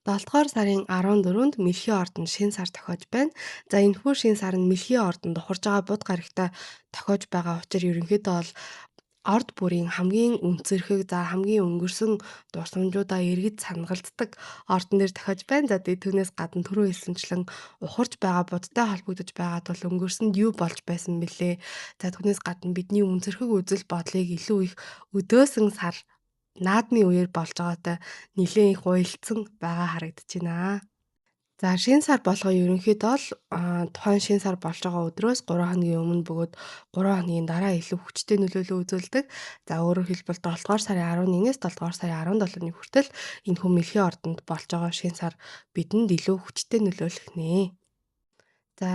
7 дугаар сарын 14-нд Мэлхий ордонд шинэ сар тохиож байна. За энэхүү шинэ сар нь Мэлхий ордонд ухарж байгаа буд гарагтай тохиож байгаа учраас ерөнхийдөө бол орд бүрийн хамгийн үнцэрхэг, хамгийн өнгөрсөн дурсамжуудаа эргэж санагалддаг ордон дээр тохиож байна. За тэгээд түүнээс гадна түрүү хэлсэнчлэн ухарж байгаа будтай холбогдож байгаад бол өнгөрсөнд юу болж байсан бэлээ. За түүнээс гадна бидний үнцэрхэг үзэл бодлыг илүү их өдөөсөн сар наадмын үеэр болж байгаатай нэлээд их уялдсан байгаа харагдаж байна. За шинэ сар болгоо ерөнхийдөө л тухайн шинэ сар болж байгаа өдрөөс 3 хоногийн өмнө бөгөөд 3 хоногийн дараа илүү хүчтэй нөлөөлөл үзүүлдэг. За өөрөөр хэлбэл 7 дугаар сарын 11-ээс 7 дугаар сарын 17-ны хүртэл энэхүү Мэлхий ордонд болж байгаа шинэ сар бидэнд илүү хүчтэй нөлөөлөх нэ. За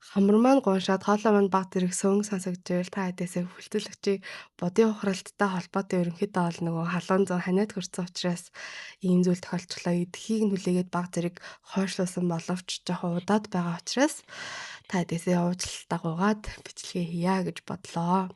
хамар маань гуншаад хоолой маань баг зэрэг сөнгө сонсогдчихвэл та хэдээсээ хүлцэлгчийг бодын ухралттай холбоотой ерөнхийдөө бол нөгөө халуун зун ханиад хүрсэн учраас ийм зүйл тохиолдчлоо. Эдхийг нь хүлээгээд баг зэрэг хойшлуулсан боловч жоохон удаад байгаа учраас та хэдээсээ уучлалтаа гуйгаад бичлэгээ хийя гэж бодлоо.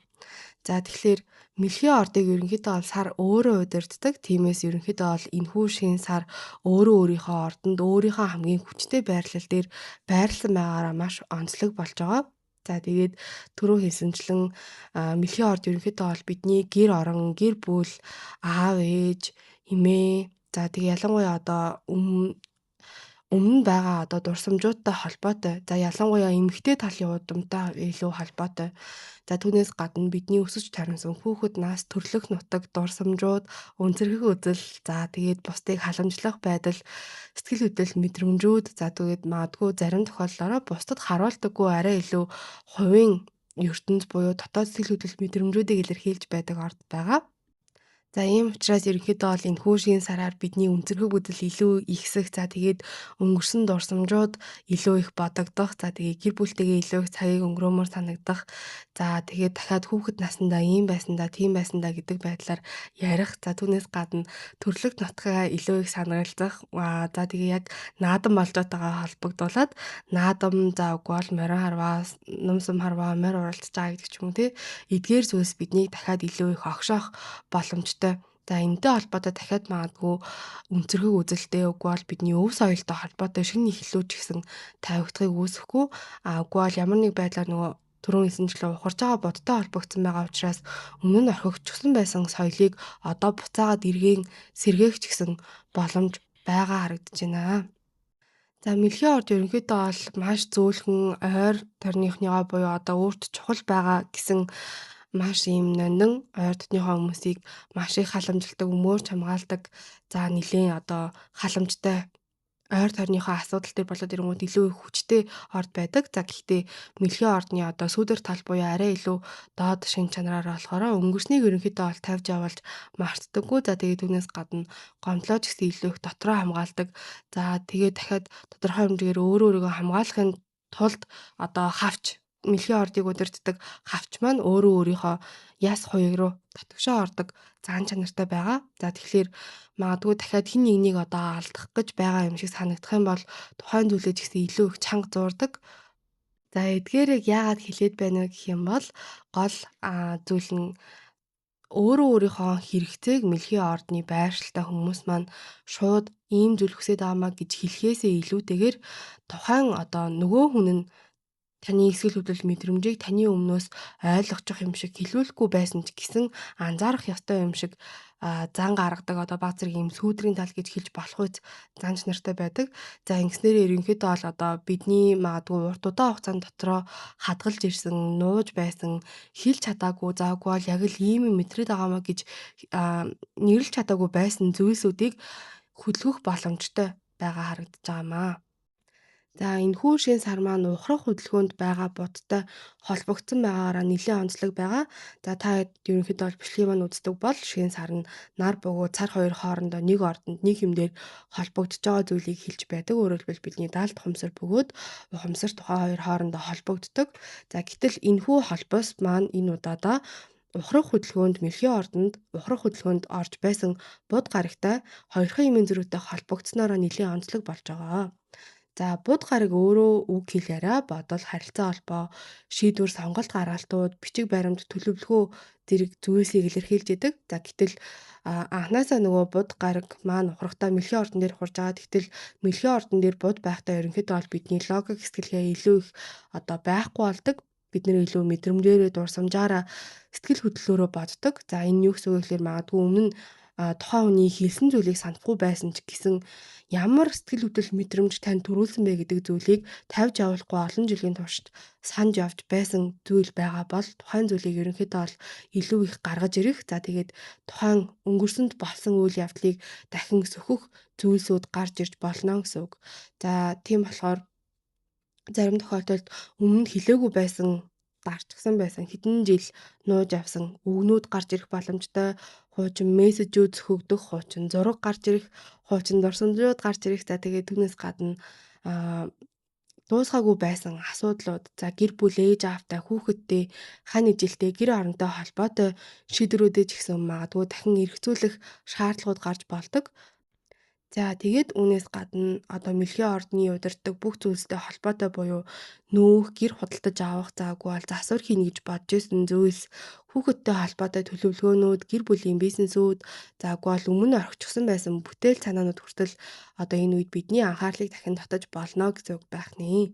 За тэгэхээр Мэлхий ордыг ерөнхийдөө бол сар өөрөө удирддаг. Тиймээс ерөнхийдөө бол энэхүү шинэ сар өөрөө өөрийнхөө ордонд өөрийнхөө хамгийн хүчтэй байрлал дээр байрласан байгаараа маш онцлог болж байгаа. За тэгээд түрүү хэлсэнчлэн Мэлхий орд ерөнхийдөө бол бидний гэр орон, гэр бүл, аав ээж, эмээ, за тэгээ ялангуяа одоо өмнө байгаа одоо дурсамжуудтай холбоотой. За ялангуяа эмэгтэй талын удамтай илүү холбоотой. За түүнээс гадна бидний өсөж таримсан хүүхэд нас төрлөх нутаг дурсамжууд, өнцөрхөг үзэл, за тэгээд бусдыг халамжлах байдал, сэтгэл хөдлөл мэдрэмжүүд, за тэгээд магадгүй зарим тохиолдолд бусдад харуулдаггүй арай илүү хувийн ертөнд буюу дотоод сэтгэл хөдлөл мэдрэмжүүдийг илэрхийлж байдаг орд байгаа. За ийм учраас ерөнхийдөө бол энэхүү шинэ сараар бидний үнцэрхэг үзэл илүү ихсэх, за тэгээд өнгөрсөн дурсамжууд илүү их бодогдох, за тэгээд гэр бүлтэйгээ илүү их цагийг өнгөрөмөр санагдах, за тэгээд дахиад хүүхэд насндаа ийм байсандаа, тийм байсандаа гэдэг байдлаар ярих, за түүнээс гадна төрлөх нутгаа илүү их санагалзах, за тэгээд яг наадам болж байгаагаа холбогдуулаад наадам за үгүй бол морин харваа, нумсам харваа, морь уралдаж байгаа гэдэг ч юм уу тий. Эдгээр зүйлс биднийг дахиад илүү их огшоох боломжтой. За энэтэй холбоотой дахиад магадгүй үнцэрхэг үзэлтэй үгүй бол бидний өв соёлтой холбоотой шинэ эхлэлүүд ч гэсэн тавигдахыг үүсэхгүй. Үгүй бол ямар нэг байдлаар нөгөө түрүүн хэлсэнчлэн ухарж байгаа бодтой холбогдсон байгаа учраас өмнө нь орхигдчихсан байсан соёлыг одоо буцаагаад эргэн сэргээх ч гэсэн боломж байгаа харагдаж байна. За Мэлхий орд ерөнхийдөө бол маш зөөлхөн ойр тойрныхныгоо буюу одоо өөрт чухал байгаа гэсэн маш ийм нандин ойр дотныхоо хүмүүсийг маш их халамжилдаг, өмөрч хамгаалдаг. За нилийн одоо халамжтай ойр тойрныхоо асуудал төр болоод ирэнгүүт илүү их хүчтэй орд байдаг. За гэхдээ Мэлхий ордны одоо сүүдэр тал буюу арай илүү доод шин чанараараа болохоор өнгөрснийг ерөнхийдөө бол тавьж явуулж мартдаггүй. За тэгээд түүнээс гадна гомдлоо ч гэсэн илүү их дотроо хамгаалдаг. За тэгээд дахиад тодорхой хэмжээгээр өөрөө өөрийгөө хамгаалахын тулд одоо хавч Мэлхий ордыг удирддаг хавч маань өөрөө өөрийнхөө яс хуйг руу татгшаа ордог зан чанартай байгаа. За тэгэхээр магадгүй дахиад хин нэгнийг одоо алдах гэж байгаа юм шиг санагдах юм бол тухайн зүйлээ ч гэсэн илүү их чанга зуурдаг. За эдгээрийг яагаад хэлээд байна вэ гэх юм бол гол зүйл нь өөрөө өөрийнхөө хэрэгцээг Мэлхий ордны байршилтай хүмүүс маань шууд ийм зүйл хүсэж байгаамаа гэж хэлхээсээ илүүтэйгээр тухайн одоо нөгөө хүн нь таны эсгэл хөдлөл мэдрэмжийг таны өмнөөс ойлгочих юм шиг хэлүүлэхгүй байсан ч гэсэн анзаарах ёстой юм шиг зан гаргадаг одоо баг зэрэг юм сүүдрийн тал гэж хэлж болох үс занч нартай байдаг. За ингэснээр ерөнхийдөө бол одоо бидний магадгүй урт удаан хугацаанд дотроо хадгалж ирсэн, нууж байсан, хэлж чадаагүй, заагүй бол яг л ийм юм мэдрээд байгаамаа гэж нэрлж чадаагүй байсан зүйлсүүдийг хөдөлгөх боломжтой байгаа харагдаж байгаамаа. За энэхүү шин сар маань ухрах хөдөлгөөнд байгаа будтай холбогдсон байгаагаараа нэлээд онцлог байгаа. За та ерөнхийдөө бол бичлэгийг маань үздэг бол шин сар нь нар бөгөөд цар хоёр хоорондоо нэг ордонд нэг юмдэр холбогдож байгаа зүйлийг хэлж байдаг. Өөрөөр хэлбэл бидний даалт ухамсар бөгөөд ухамсар тухайн хоёр хоорондоо холбогддог. За гэтэл энэхүү холбоос маань энэ удаадаа ухрах хөдөлгөөнд Мэлхий ордонд ухрах хөдөлгөөнд орж байсан буд гарагтай хоёрхан эмийн зөрүүтэй холбогдсноороо нэлээд онцлог болж байгаа. За буд гараг өөрөө үг хэл яриа, бодол, харилцаа холбоо, шийдвэр, сонголт гаргалтууд, бичиг баримт, төлөвлөгөө зэрэг зүйлсийг илэрхийлж идэг. За гэтэл анхнаасаа нөгөө буд гараг маань ухрахтаа мэлхий ордон дээр хурж байгаа. Тэгтэл мэлхий ордон дээр буд байхдаа ерөнхийдөө бол бидний логик сэтгэлгээ илүү их байхгүй болдог. Бид нэр илүү мэдрэмжээрээ дурсамжаараа сэтгэл хөдлөлөөрөө боддог. За энэ юу гэсэн үг вэ гэхээр магадгүй өмнө нь тухайн хүний хэлсэн зүйлийг санахгүй байсан ч гэсэн ямар сэтгэл хөдлөл мэдрэмж тань төрүүлсэн бэ гэдэг зүйлийг тавьж явуулахгүй олон жилийн туршид санаж явж байсан зүйл байгаа бол тухайн зүйлийг ерөнхийдөө бол илүү их гаргаж ирэх. За тэгээд тухайн өнгөрсөнд болсон үйл явдлыг дахин сөхөх зүйлсүүд гарч ирж болно гэсэн үг. За тийм болохоор зарим тохиолдолд өмнө нь хэлээгүй байсан, дарчсан байсан хэдэн жил нууж авсан үгнүүд гарч ирэх боломжтой, хуучин мессежүүд зөвхөгдөх, хуучин зураг гарч ирэх, хуучин дурсамжууд гарч ирэх. За тэгээд түүнээс гадна аа дуусгаагүй байсан асуудлууд, за гэр бүл, ээж аавтай, хүүхэдтэй, хань ижилтэй, гэр оронтой холбоотой шийдвэрүүдээ ч гэсэн магадгүй дахин эргцүүлэх шаардлагууд гарч болдог. За тэгээд үүнээс гадна одоо мэлхий ордны удирддаг бүх зүйлстэй холбоотой буюу нүүх, гэр худалдаж авах, заагүй бол засвар хийнэ гэж бодож исэн зүйлс, хүүхэдтэй холбоотой төлөвлөгөөнүүд, гэр бүлийн бизнесүүд, заагүй бол өмнө орхичихсан байсан бүтээл санаанууд хүртэл одоо энэ үед бидний анхаарлыг дахин татаж болно гэсэн үг байх нэ.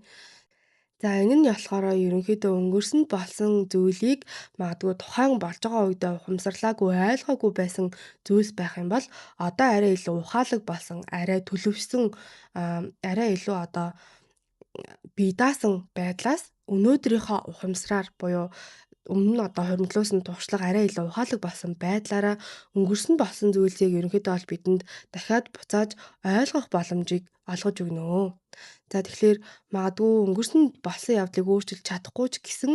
За энэ нь болохоор ерөнхийдөө өнгөрсөнд болсон зүйлийг магадгүй тухайн болж байгаа үедээ ухамсарлаагүй, ойлгоогүй байсан зүйлс байх юм бол одоо арай илүү ухаалаг болсон, арай төлөвшсөн, арай илүү одоо бие даасан байдлаас өнөөдрийнхөө ухамсараар буюу өмнө нь одоо хоригдлуулсан туршлага арай илүү ухаалаг болсон байдлаараа өнгөрсөнд болсон зүйлсийг ерөнхийдөө бол бидэнд дахиад буцааж ойлгох боломжийг олгож өгнө. За тэгэхээр магадгүй өнгөрсөнд болсон явдлыг өөрчилж чадахгүй ч гэсэн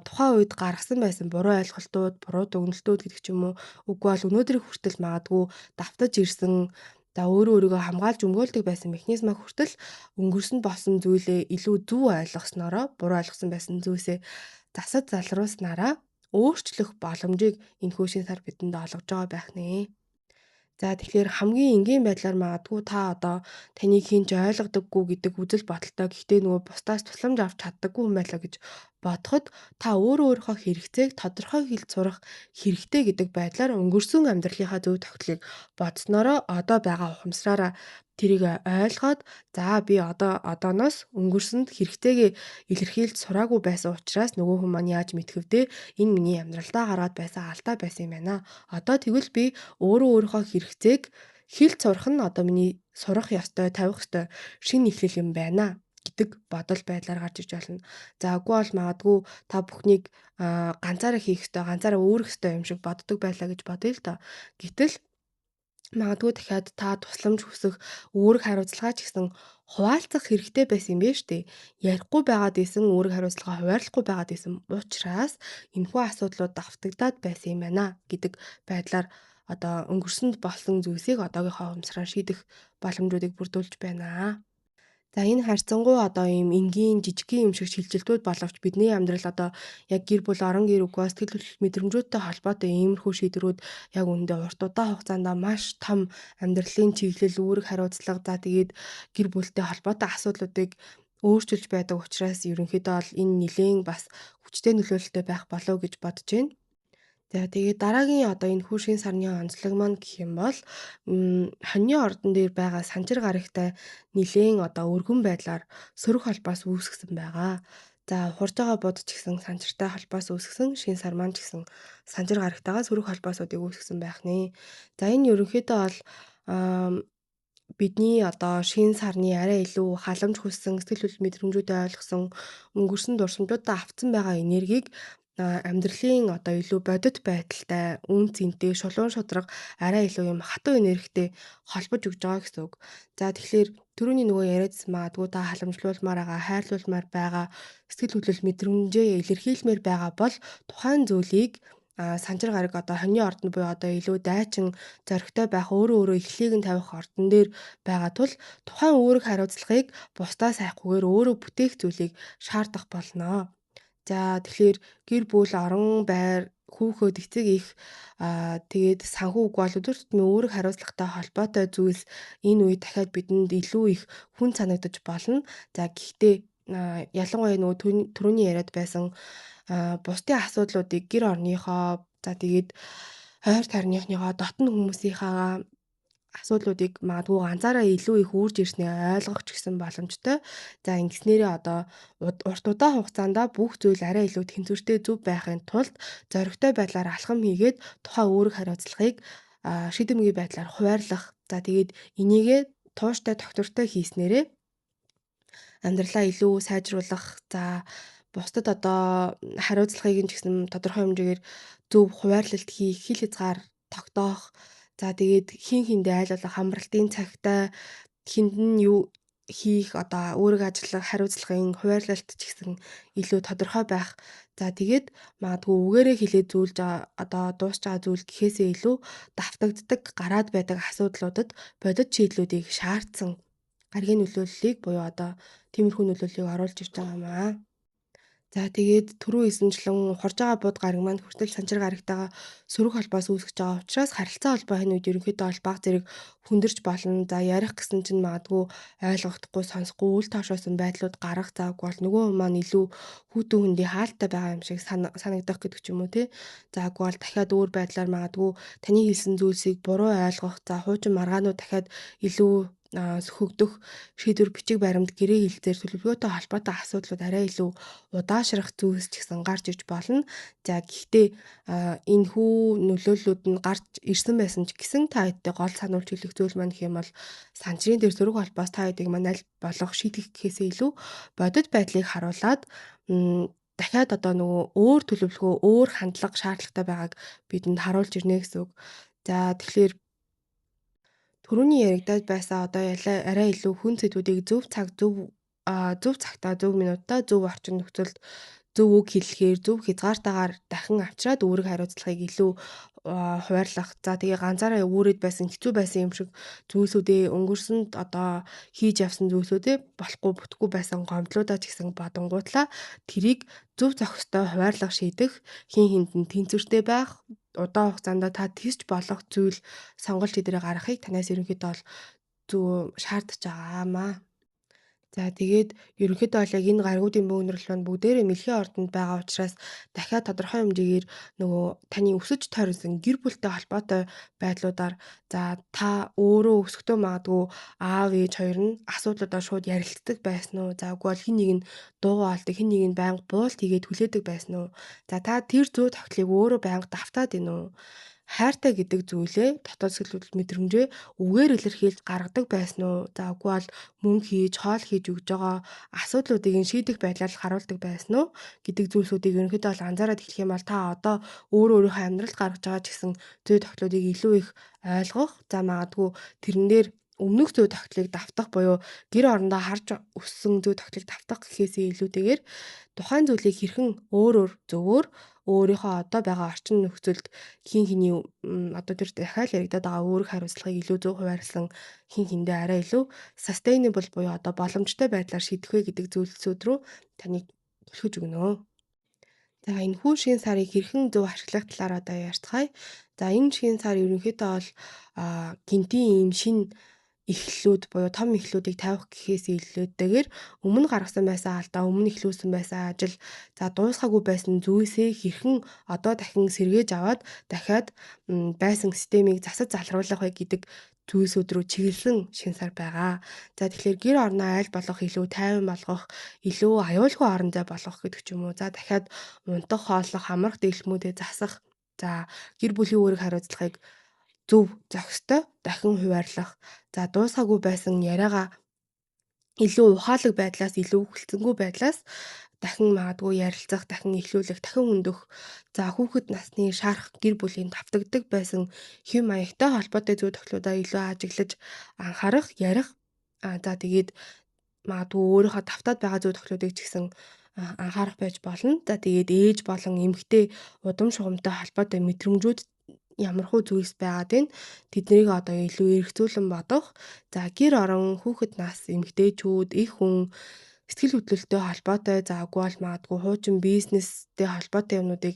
тухайн үед гаргасан байсан буруу ойлголтууд, буруу дүгнэлтүүд гэдэг ч юм уу үгүй бол өнөөдрийг хүртэл магадгүй давтаж ирсэн за өөрөө өөрийгөө хамгаалж өмгөөлдөг байсан механизмаа хүртэл өнгөрсөнд болсон зүйлээ илүү зөв ойлгосноороо буруу ойлгосон байсан зүйлсээ засаж залруулснараа өөрчлөх боломжийг энэхүү шинэ сар бидэнд олгож байгаа байх нэ. За тэгэхээр хамгийн энгийн байдлаар магадгүй та одоо таныг хэн ч ойлгодоггүй гэдэг үзэл бодолтой гэхдээ нөгөө бусдаас тусламж авч чаддаггүй юм байлаа гэж бодоход та өөрөө өөрийнхөө хэрэгцээг тодорхой хэлж сурах хэрэгтэй гэдэг байдлаар өнгөрсөн амьдралынхаа зөв тогтолцоог бодсноороо одоо байгаа ухамсараараа тэрийг ойлгоод за би одооноос өнгөрсөнд хэрэгцээгээ илэрхийлж сураагүй байсан учраас нөгөө хүн маань яаж мэдэх вэ? Энэ миний амьдралдаа гараад байсан алдаа байсан юм байна. Одоо тэгвэл би өөрөө өөрийнхөө хэрэгцээг хэлж сурах нь одоо миний сурах ёстой, тавих ёстой шинэ эхлэл юм байна гэдэг бодол байдлаар гарч иж болно. За үгүй бол магадгүй та бүхнийг ганцаараа хийх ёстой, ганцаараа өөрөх ёстой юм шиг боддог байлаа гэж бодъё л доо. Гэтэл магадгүй дахиад та тусламж хүсэх, үүрэг хариуцлагаа ч гэсэн хуваалцах хэрэгтэй байсан юм биш үү? Ярихгүй байгаад исэн, үүрэг хариуцлагаа хуваарлахгүй байгаад исэн учраас энэхүү асуудлууд давтагдаад байсан юм байна гэдэг байдлаар одоо өнгөрсөнд болсон зүйлсийг одоогийнхоо ухамсараар шийдэх боломжуудыг бүрдүүлж байна. За энэ харьцангуй одоо ийм энгийн жижигхэн юм шиг шилжилтүүд боловч бидний амьдрал одоо яг гэр бүл, орон гэр бүл, сэтгэл хөдлөл мэдрэмжүүдтэй холбоотой иймэрхүү шийдвэрүүд яг үүндээ урт удаан хугацаанд маш том амьдралын чиглэл, үүрэг хариуцлага за тэгээд гэр бүлтэй холбоотой асуудлуудыг өөрчилж байдаг учраас ерөнхийдөө бол энэ нэлээд бас хүчтэй нөлөөлөлтөй байх болов уу гэж бодож байна. За тэгээд дараагийн одоо энэ хүү шин сарны онцлог маань гэх юм бол хоньны ордон дээр байгаа санчир гарагтай нилээн одоо өргөн байдлаар сөрөг холбоос үүсгэсэн байгаа. За хурж байгаа бод ч гэсэн санчиртай холбоос үүсгэсэн, шин сар маань ч гэсэн санчир гарагтайгаа сөрөг холбоосуудыг үүсгэсэн байх нэ. За энэ ерөнхийдөө бол аа бидний одоо шинэ сарны арай илүү халамж хүссэн, сэтгэл хөдлөл мэдрэмжүүдээ ойлгосон, өнгөрсөн дурсамжуудаа авцсан байгаа энергийг амьдралын одоо илүү бодит байдалтай, үн цэнтэй, шулуун шударга арай илүү юм хатуу энергитэй холбож өгж байгаа гэсэн үг. За тэгэхээр түрүүний нөгөө яриадсан магадгүй та халамжлуулмаар байгаа, хайрлуулмаар байгаа, сэтгэл хөдлөл мэдрэмжээ илэрхийлмээр байгаа бол тухайн зүйлийг санчир гараг одоо хоньны ордон буюу одоо илүү дайчин зоригтой байх өөрөө эхлэлийг нь тавих ордон дээр байгаа тул тухайн үүрэг хариуцлагыг бусдаас айхгүйгээр өөрөө бүтээх зүйлийг шаардах болно. За тэгэхээр гэр бүл, орон, байр хүүхэд эцэг их тэгээд санхүү үг бол өдөр тутмын үүрэг хариуцлагатай холбоотой зүйлс энэ үед дахиад бидэнд илүү их хүн санагдаж болно. За гэхдээ ялангуяа нөгөө түрүүний яриад байсан бусдын асуудлуудыг гэр орныхоо за тэгээд ойр тойрныхныхоо дотн хүмүүсийнхаа асуудлуудыг магадгүй ганцаараа илүү их үүрж ирснээ ойлгох ч гэсэн боломжтой. За ингэснээрээ одоо урт удаан хугацаанд бүх зүйл арай илүү тэнцвэртэй зөв байхын тулд зоригтой байдлаар алхам хийгээд тухайн үүрэг хариуцлагыг шийдэмгий байдлаар хуваарлах. За тэгээд энийгээ тууштай тогтвортой хийснээрээ амьдралаа илүү сайжруулах, за бусдад одоо хариуцлагыг нь ч гэсэн тодорхой хэмжээгээр зөв хуваарлалт хийх, хил хязгаар тогтоох, за тэгээд хин хиндээ айлуулах, хамралтын цагтай хэнд нь юу хийх одоо үүрэг ажиллах, хариуцлагын хуваарлалт ч гэсэн илүү тодорхой байх. За тэгээд магадгүй үгээрээ хэлээд зүйлж байгаа одоо дуусч байгаа зүйл гэхээсээ илүү давтагддаг, гараад байдаг асуудлуудад бодит шийдлүүдийг шаардсан гаргийн нөлөөллийг буюу одоо тиймэрхүү нөлөөллийг оруулж ирж байгаа юм аа. За тэгээд түрүү хэлсэнчлэн ухарж байгаа бууд гараг маань хүртэл санчир гарагтайгаа сөрөг холбоос үүсгэж байгаа учраас харилцаа холбоо энэ үед ерөнхийдөө бол бага зэрэг хүндэрч болно. За ярих гэсэн чинь магадгүй ойлгохдохгүй, сонсохгүй, үл тоошоосон байдлууд гарах завгүй бол нөгөө хүн маань илүү хүүтэн хөндий хаалттай байгаа юм шиг санагдах гэдэг ч юм уу тий. Заагүй бол дахиад өөр байдлаар магадгүй таны хэлсэн зүйлсийг буруу ойлгох, за хуучин маргаанууд дахиад илүү сөхөгдөх шийдвэр бичиг баримт гэрээ хэлцээр төлөвлөгөөтэй холбоотой асуудлууд арай илүү удаашрах зүйлс ч гэсэн гарч иж болно. За гэхдээ энэ хүү нөлөөллүүд нь гарч ирсэн байсан ч гэсэн та хэдтэй гол сануулж хэлэх зүйл маань гэх юм бол санчрын дээр сөрөг холбоос та хэдийг маань аль болох шийдэх гэхээсээ илүү бодит байдлыг харуулад дахиад одоо нөгөө өөр төлөвлөгөө, өөр хандлага шаардлагатай байгааг бидэнд харуулж ирнэ гэсэн үг. За тэгэхээр түрүүний яригдаад байсан одоо арай илүү хүн сэдвүүдийг зөв цагтаа, зөв минутаа, зөв орчин нөхцөлд зөв үг хэллэхээр, зөв хязгаартаагаар дахин авчраад үүрэг хариуцлагыг илүү хуваарлах. За тэгээ ганцаараа үүрээд байсан, хэцүү байсан юм шиг зүйлсүүдээ өнгөрсөнд одоо хийж явсан зүйлсүүдээ болохгүй, бүтэхгүй байсан гомдлуудаа ч гэсэн бодонгуутлаа тэрийг зөв зохистой хуваарлах шийдэх, хин хинд нь тэнцвэртэй байх, удаан хугацаанд та тэгж болох зүйл сонголт шийдвэрээ гаргахыг танаас ерөнхийдөө бол зөв шаардж байгаамаа. За тэгээд ерөнхийдөө бол яг энэ гаригуудын бөөгнөрөл маань бүгдээрээ мэлхийн ордонд байгаа учраас дахиад тодорхой хэмжээгээр нөгөө таны өсөж тойронсон гэр бүлтэй холбоотой байдлуудаар за та өөрөө өсөхдөө магадгүй аав ээж хоёр нь асуудлуудаа шууд ярилцдаг байсан уу? За үгүй бол хин нэг нь дуугаа олдог, хин нэг нь байнга буулт хийгээд хүлээдэг байсан уу? За та тэр зүй тогтлыг өөрөө байнга давтаад ийн үү? Хайртай гэдэг зүйлээ дотоод сэтгэл мэдрэмжээ үгээр илэрхийлж гаргадаг байсан уу? За үгүй бол мөнгө хийж, хоол хийж өгж байгаа асуудлуудыг нь шийдэх байдлаар харуулдаг байсан уу гэдэг зүйлсүүдийг ерөнхийдөө бол анзаараад эхлэх юм бол та одоо өөрийнхөө амьдралд гаргаж байгаа ч гэсэн зүй тогтлуудыг илүү их ойлгох, за магадгүй тэрэн дээр өмнөх зүй тогтлыг давтах буюу гэр орондоо харж өссөн зүй тогтлыг давтах гэхээсээ илүүтэйгээр тухайн зүйлийг хэрхэн өөрөөр зөвөр өөрийнхөө одоо байгаа орчин нөхцөлд хин хэний одоо тэр дахиад яригадаад байгаа үүрэг хариуцлагыг илүү зөв хуваарлсан хин хиндээ арай илүү sustainable буюу одоо боломжтой байдлаар шийдэх вэ гэдэг зүйлсүүд рүү таныг түлхэж өгнө. За энэхүү шин сарыг хэрхэн зөв ашиглах талаар одоо ярьцгаая. За энэ шин сар ерөнхийдөө бол гинтийн ийм шин эхлэлүүд буюу том эхлэлүүдийг тавих гэхээс илүүтэйгээр өмнө гаргасан байсан алдаа, өмнө эхлүүлсэн байсан ажил, за дуусгаагүй байсан зүйлсээ хэрхэн одоо дахин сэргээж аваад дахиад байсан системийг засаж залруулах вэ гэдэг зүйлсүүд рүү чиглэсэн шин сар байгаа. За тэгэхээр гэр орноо айл болох илүү тайван болгох, илүү аюулгүй орон зай болгох гэдэг ч юм уу. За дахиад унтах, хооллох, амрах дэглэмүүдээ засах. За гэр бүлийн үүрэг хариуцлагыг зөв зохистой дахин хуваарлах. За дуусгаагүй байсан яриагаа илүү ухаалаг байдлаас, илүү хүлцэнгүй байдлаас дахин магадгүй ярилцах, дахин эхлүүлэх, дахин хөндөх. За хүүхэд насны шарах гэр бүлийн давтагддаг байсан хэв маягтай холбоотой зүй тогтолцоодоо илүү ажиглаж анхаарах, ярих. За тэгээд магадгүй өөрийнхөө давтаад байгаа зүй тогтолцоодыг ч гэсэн анхаарах байж болно. За тэгээд ээж болон эмэгтэй удам шугамтай холбоотой мэдрэмжүүд ямархуу зүйлс байгаад байна. Тэднийг одоо илүү эргцүүлэн бодох. За гэр орон, хүүхэд нас, эмэгтэйчүүд, их хүн сэтгэл хөдлөлтөй холбоотой заагүй бол магадгүй хуучин бизнестэй холбоотой юмнуудыг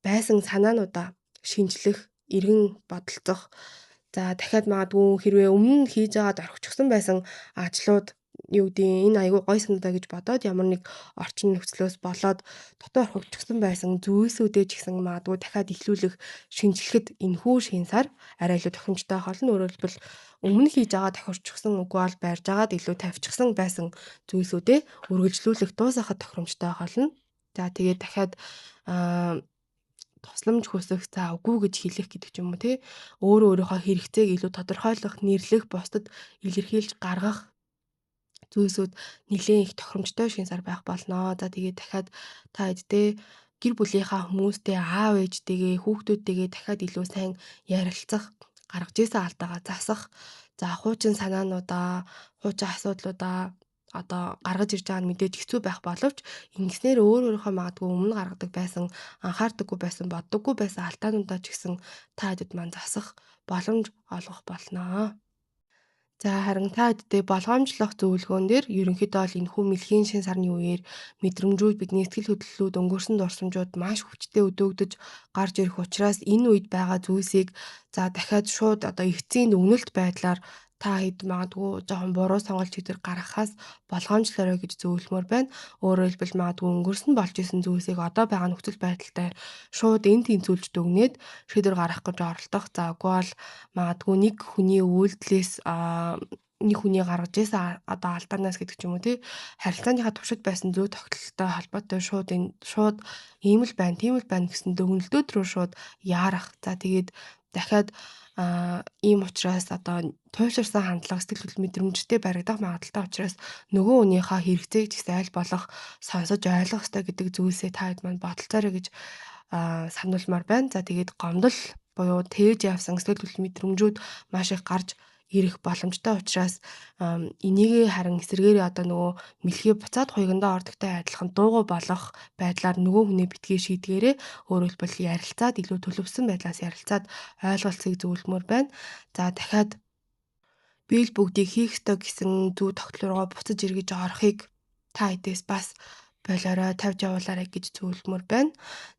байсан санаануудаа шинжлэх, эргэн бодолцох. За дахиад магадгүй хэрвээ өмнө нь хийж агаад орхичихсан байсан ажлууд юу гэдэг энэ аягүй гой санагдаа гэж бодоод ямар нэг орчин нөхцлөөс болоод дотоо орхичихсан байсан зүйлсүүдээ ч гэсэн магадгүй дахиад эхлүүлэх, шинжлэхэд энэхүү шинэ сар арай илүү тохиромжтой байх болно. Өөрөөр хэлбэл өмнө хийж байгаа тохирчихсан үгүй бол барьж агаад илүү тавьчихсан байсан зүйлсүүдээ үргэлжлүүлэх, дуусгахад тохиромжтой байх болно. За тэгээд дахиад аа тусламж хүсэх, за үгүй гэж хэлэх гэдэг ч юм уу тий. Өөрөө өөрийнхөө хэрэгцээг илүү тодорхойлох, нэрлэх, бусдад илэрхийлж гаргах зүйлсүүд нэлээд их тохиромжтой шинэ сар байх болно. За тэгээд дахиад та хэдтэй гэр бүлийнхаа хүмүүстэй, аав ээжтэйгээ, хүүхдүүдтэйгээ дахиад илүү сайн ярилцах, гаргаж ийсэн алдаагаа засах, за хуучин санаануудаа, хуучин асуудлуудаа одоо гаргаж ирж байгаа нь мэдээж хэцүү байх боловч ингэснээр өөрийнхөө магадгүй өмнө гаргадаг байсан, анхаардаггүй байсан, боддоггүй байсан алдаануудаа ч гэсэн та хэдэд маань засах боломж олгох болноо. За харин та хэдтэй болгоомжлох зөвлөгөөн дээр ерөнхийдөө бол энэхүү мэлхийн шин сарны үеэр мэдрэмжүүд бидний сэтгэл хөдлөлүүд өнгөрсөн дурсамжууд маш хүчтэй өдөөгдөж гарч ирэх учраас энэ үед байгаа зүйлсийг за дахиад шууд одоо эцсийн өгнөлт байдлаар та хэд магадгүй жоохон буруу сонголт хийдэр гаргахаас болгоомжлоорой гэж зөвлөмөр байна. Өөрөөр хэлбэл магадгүй өнгөрсөн болж исэн зүйлсийг одоо байгаа нөхцөл байдалтай шууд энд тэнцвүүлж дүгнээд шийдвэр гаргах гэж оролдох. За үгүй бол магадгүй нэг хүний үйлдэлээс нэг хүний гаргаж ирсэн одоо алдаанаас гэдэг ч юм уу тий харилцааныхаа туршид байсан зүй тогтолцолтой холбоотой шууд ийм л байна, тийм л байна гэсэн дүгнэлтүүд рүү шууд яарах. За тэгээд дахиад ийм учраас одоо туйлширсан хандлага сэтгэл хөдлөл мэдрэмжтэй баригдах магадaltaй учраас нөгөө хүнийхээ хэрэгцээг ч гэсэн аль болох сонсож ойлгох ёстой гэдэг зүйлсээ та хэд маань бодолцоорой гэж сануулмаар байна. За тэгээд гомдол буюу тээж явсан сэтгэл хөдлөл мэдрэмжүүд маш их гарч ирэх боломжтой учраас энийгээ харин эсэргээрээ одоо нөгөө мэлхий буцаад хуйгандаа ордогтой адилхан дуугүй болох байдлаар нөгөө хүнээ битгий шийдгээрээ өөрөөр хэлбэл ярилцаад илүү төлөвсөн байдлаас ярилцаад ойлголцыг зөвлөмөр байна. За дахиад биел бүгдийг хийх ёстой гэсэн зүй тогтол руугаа буцаж эргэж орохыг та эдээс бас болоорой тавьж явуулаарай гэж зөвлөмөр байна.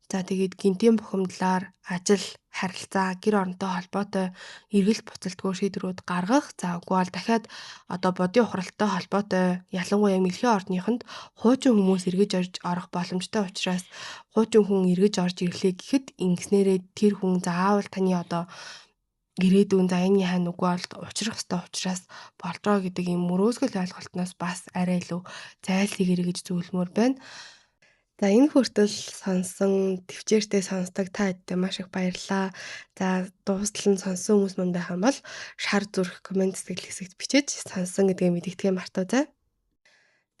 За тэгээд гинтийн бухимдлаар ажил, харилцаа, гэр оронтой холбоотой эргэлт буцалтгүй шийдвэрүүд гаргах. За үгүй бол дахиад одоо бодийн ухралтай холбоотой ялангуяа мэлхий орныхонд хуучин хүмүүс эргэж орж орох боломжтой учраас хуучин хүн эргэж орж ирлээ гэхэд ингэснээрээ тэр хүн заавал таны одоо ирээдүйн за энэ яа нүггүй бол учрах ёстой учраас болж байгаа гэдэг ийм мөрөөсгөл ойлголтноос бас арай илүү зайлсхийгэрэй гэж зөвлөмөр байна. За энэ хүртэл сонссон, төвчээртэй сонсдог та бүдтэй маш их баярлалаа. За дуустал нь сонссон хүмүүс манд байх юм бол шар зүрх комент сэтгэл хэсэгт бичиж сонссон гэдгээ мэдэгдэхээ мартаоцай.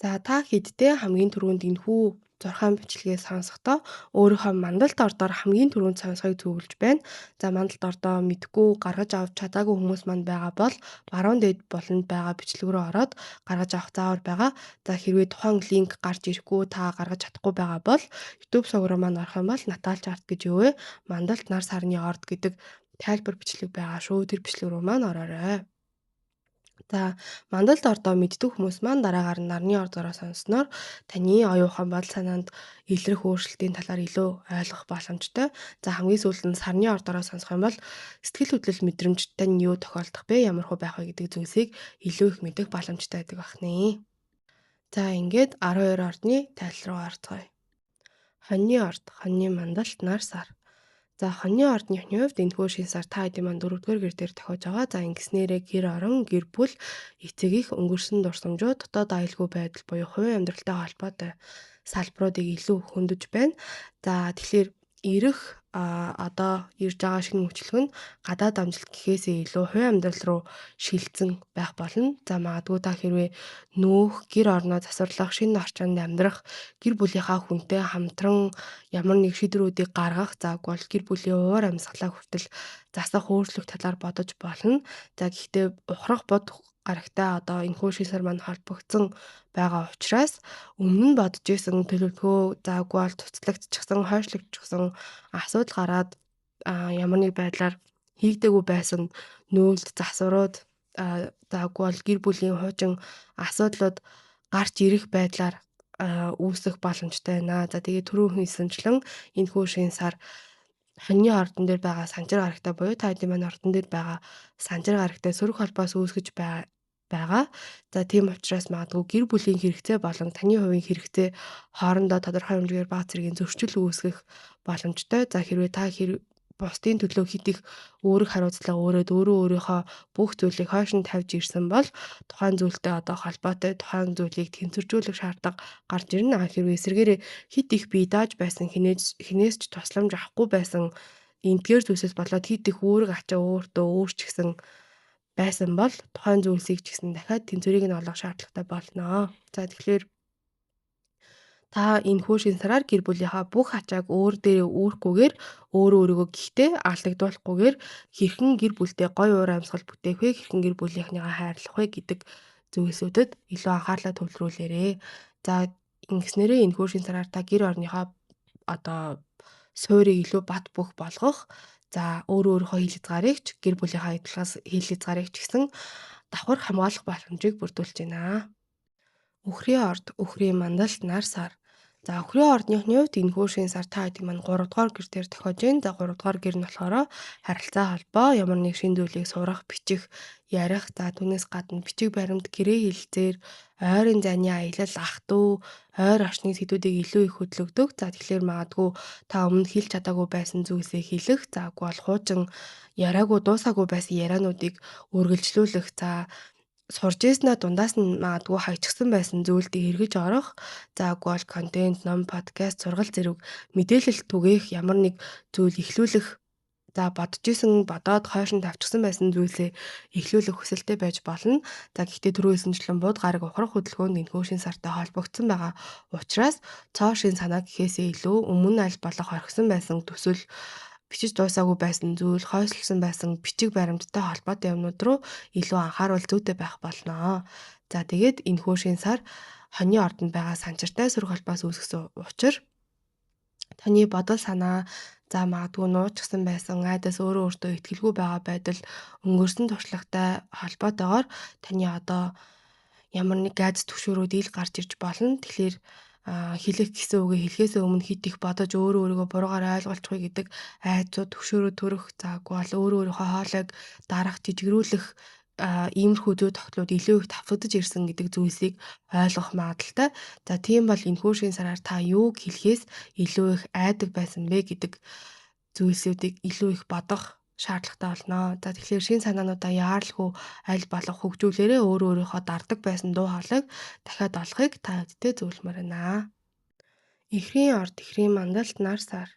За та хэддээ хамгийн түрүүнд энэхүү 6 бичлэгээ сонсохдоо өөрийнхөө мандалд ордоор хамгийн түрүүнд сонсохыг зөвлөж байна. За мандалд ордоо мэдгүй гаргаж авч чадаагүй хүмүүс манд байгаа бол баруун дээд буланд байгаа бичлэг рүү ороод гаргаж авах заавар байгаа. За хэрвээ тухайн линк гарч ирэхгүй та гаргаж чадахгүй байгаа бол YouTube сувг руу маань орох юм бол Наталж арт гэж өвөө мандалд нар сарны орд гэдэг тайлбар бичлэг байгаа шүү. Тэр бичлэг рүү маань ороорой. За мандалд ордоо мэддэг хүмүүс маань дараагаар нь нарны ордоороо сонсноор таны оюухан бодол санаанд илрэх өөрчлөлтийн талаар илүү ойлгох боломжтой. За хамгийн сүүлд нь сарны ордоороо сонсох юм бол сэтгэл хөдлөл мэдрэмж тань юу тохиолдох вэ? Ямар хөө байх вэ гэдэг зүйлсийг илүү их мэдэх боломжтой байдаг бахнэ. За ингээд 12 ордны тайлал руу орцгоё. Хоньны орд, хоньны мандалт, нар сар. За хоньны ордны хувьд энэхүү шин сар та хэдийн маань 4-р гэр дээр тохиож байгаа. За ингэснээрээ гэр орон, гэр бүл, эцэг их өнгөрсөн дурсамжууд, дотоод аюулгүй байдал буюу хувийн амьдралтай холбоотой салбаруудыг илүү хөндөж байна. За тэгэхээр ирэх одоо ирж байгаа шинэ мөчлөг нь гадаад амжилт гэхээсээ илүү хувийн амьдрал руу шилжсэн байх болно. За магадгүй та хэрвээ нөөх гэр орноо засварлах, шинэ орчинд амьдрах, гэр бүлийнхаа хүнтэй хамтран ямар нэг шийдвэрүүдийг гаргах, заавал бол гэр бүлийн уур амьсгалаа хүртэл засах өөрчлөх талаар бодож болно. За гэхдээ ухрах бод гарагтай одоо энэхүү шийсэр маань холбогдсон байгаа учраас өмнө нь бодож исэн төлөвлөгөө заагүй бол цуцлагдчихсан, хойшлогдчихсан асуудал гараад ямар нэг байдлаар хийгдэггүй байсан нөөлт засварууд заагүй бол гэр бүлийн хуучин асуудлууд гарч ирэх байдлаар үүсэх боломжтой байна. За тэгээд түрүүн хэлсэнчлэн энэхүү шин сар хоньны ордон дээр байгаа санчир гарагтай буюу та хэдийн маань ордон дээр байгаа санчир гарагтай сөрөг холбоос үүсгэж байгаа. За тийм учраас магадгүй гэр бүлийн хэрэгцээ болон таны хувийн хэрэгцээ хоорондоо тодорхой хэмжээгээр бага зэргийн зөрчил үүсгэх боломжтой. За хэрвээ та бусдын төлөө хит их үүрэг хариуцлага өрөөд өөрийнхөө бүх зүйлийг хойш нь тавьж ирсэн бол тухайн зүйлтэй одоо холбоотой тухайн зүйлийг тэнцвэржүүлэх шаардлага гарч ирнэ. Хэрвээ эсвэргээрээ хит их бие дааж байсан хинээс ч тусламж авахгүй байсан эдгээр зүйлсээс болоод хит их үүрэг ачаа өөртөө өөрчлөсөн байсан бол тухайн зүйлсийг ч гэсэн дахиад тэнцвэрийг нь олох шаардлагатай болно. За тэгэхээр та энэхүү шин сараар гэр бүлийнхаа бүх ачааг өөр дээрээ үүрхгүйгээр өөрөө өөрийгөө гихтээ алдагдуулахгүйгээр хэрхэн гэр бүлтэй гоё уур амьсгал бүтээх вэ, хэрхэн гэр бүлийнхнийгаа хайрлах вэ гэдэг зүйлсүүдэд илүү анхаарлаа төвлөрүүлээрэй. За ингэснээрээ энэхүү шин сараар та гэр орныхоо одоо суурийг илүү бат бөх болгох, за өөрөө өөрийнхөө хил хязгаарыг ч гэр бүлийнхаа хил хязгаарыг ч гэсэн давхар хамгаалах боломжийг бүрдүүлж байна. Үхрийн орд, үхрийн мандалт, нар сар. За үхрийн ордныхны хувьд энэхүү шин сар та хэдийн маань 3 дугаар гэр дээр тохиож байна. За 3 дугаар гэр нь болохоор харилцаа холбоо, ямар нэг шин зүйлийг сурах, бичих, ярих, за түүнээс гадна бичиг баримт, гэрээ хэлэлцээр, ойрын зайны аялал, ах トゥ, ойр орчны сэдвүүдийг илүү их хөдөлгдөг. За тэгэхээр магадгүй та өмнө хэлж чадаагүй байсан зүйлсээ хэлэх, за үгүй бол хуучин яриаггүй дуусаагүй байсан яриануудыг үргэлжлүүлэх, за сурж ийснээ дундаас нь магадгүй хаячихсан байсан зүйлдээ эргэж орох, за үгүй бол контент, ном, подкаст, сургалт зэрэг мэдээлэл түгээх ямар нэг зүйл эхлүүлэх, за бодоод хойш нь тавьчихсан байсан зүйлсээ эхлүүлэх хүсэлтэй байж болно. За гэхдээ түрүү хэлсэнчлэн бууд гараг ухрах хөдөлгөөнд энэхүү шин сартай холбогдсон байгаа учраас цоо шин санаа гэхээсээ илүү өмнө аль болох орхисон байсан төсөл бичиж дуусаагүй байсан зүйл, хойшлсон байсан бичиг баримттай холбоотой юмнууд руу илүү анхааруул зүйтэй байх болно. За тэгээд энэхүү шин сар хоньны ордонд байгаа санчиртай сөрөг холбоос үүсгэсэн учир таны бодол санаа, за магадгүй нуучсан байсан айдас өөрөө өөртөө итгэлгүй байгаа байдал өнгөрсөн туршлагатай холбоотойгоор таны одоо ямар нэг айдас түгшүүрүүд ил гарч ирж болно. Тэгэхээр хэлэх гэсэн үгээ хэлэхээс өмнө хит их бодож өөрийгөө буруугаар ойлгуулчихгүй гэдэг айдсууд түгшүүрүүд төрөх, заагүй бол өөрийнхөө хоолойг дарах, жижигрүүлэх иймэрхүү зүй тогтлууд илүү их давтагдаж ирсэн гэдэг зүйлсийг ойлгох магадaltaй. За тийм бол энэхүү шин сараар та юуг хэлэхээс илүү их айдаг байсан бэ гэдэг зүйлсүүдийг илүү их бодох шаардлагатай болно. За тэгэхээр шин санаануудаа яаралгүй аль болох хөгжүүлээрээ өөрийнхөө дарддаг байсан дуу хоолойг дахиад олохыг та хэдтэй зөвлөмөр байна. Эхрийн орд, эхрийн мандалт, нар сар.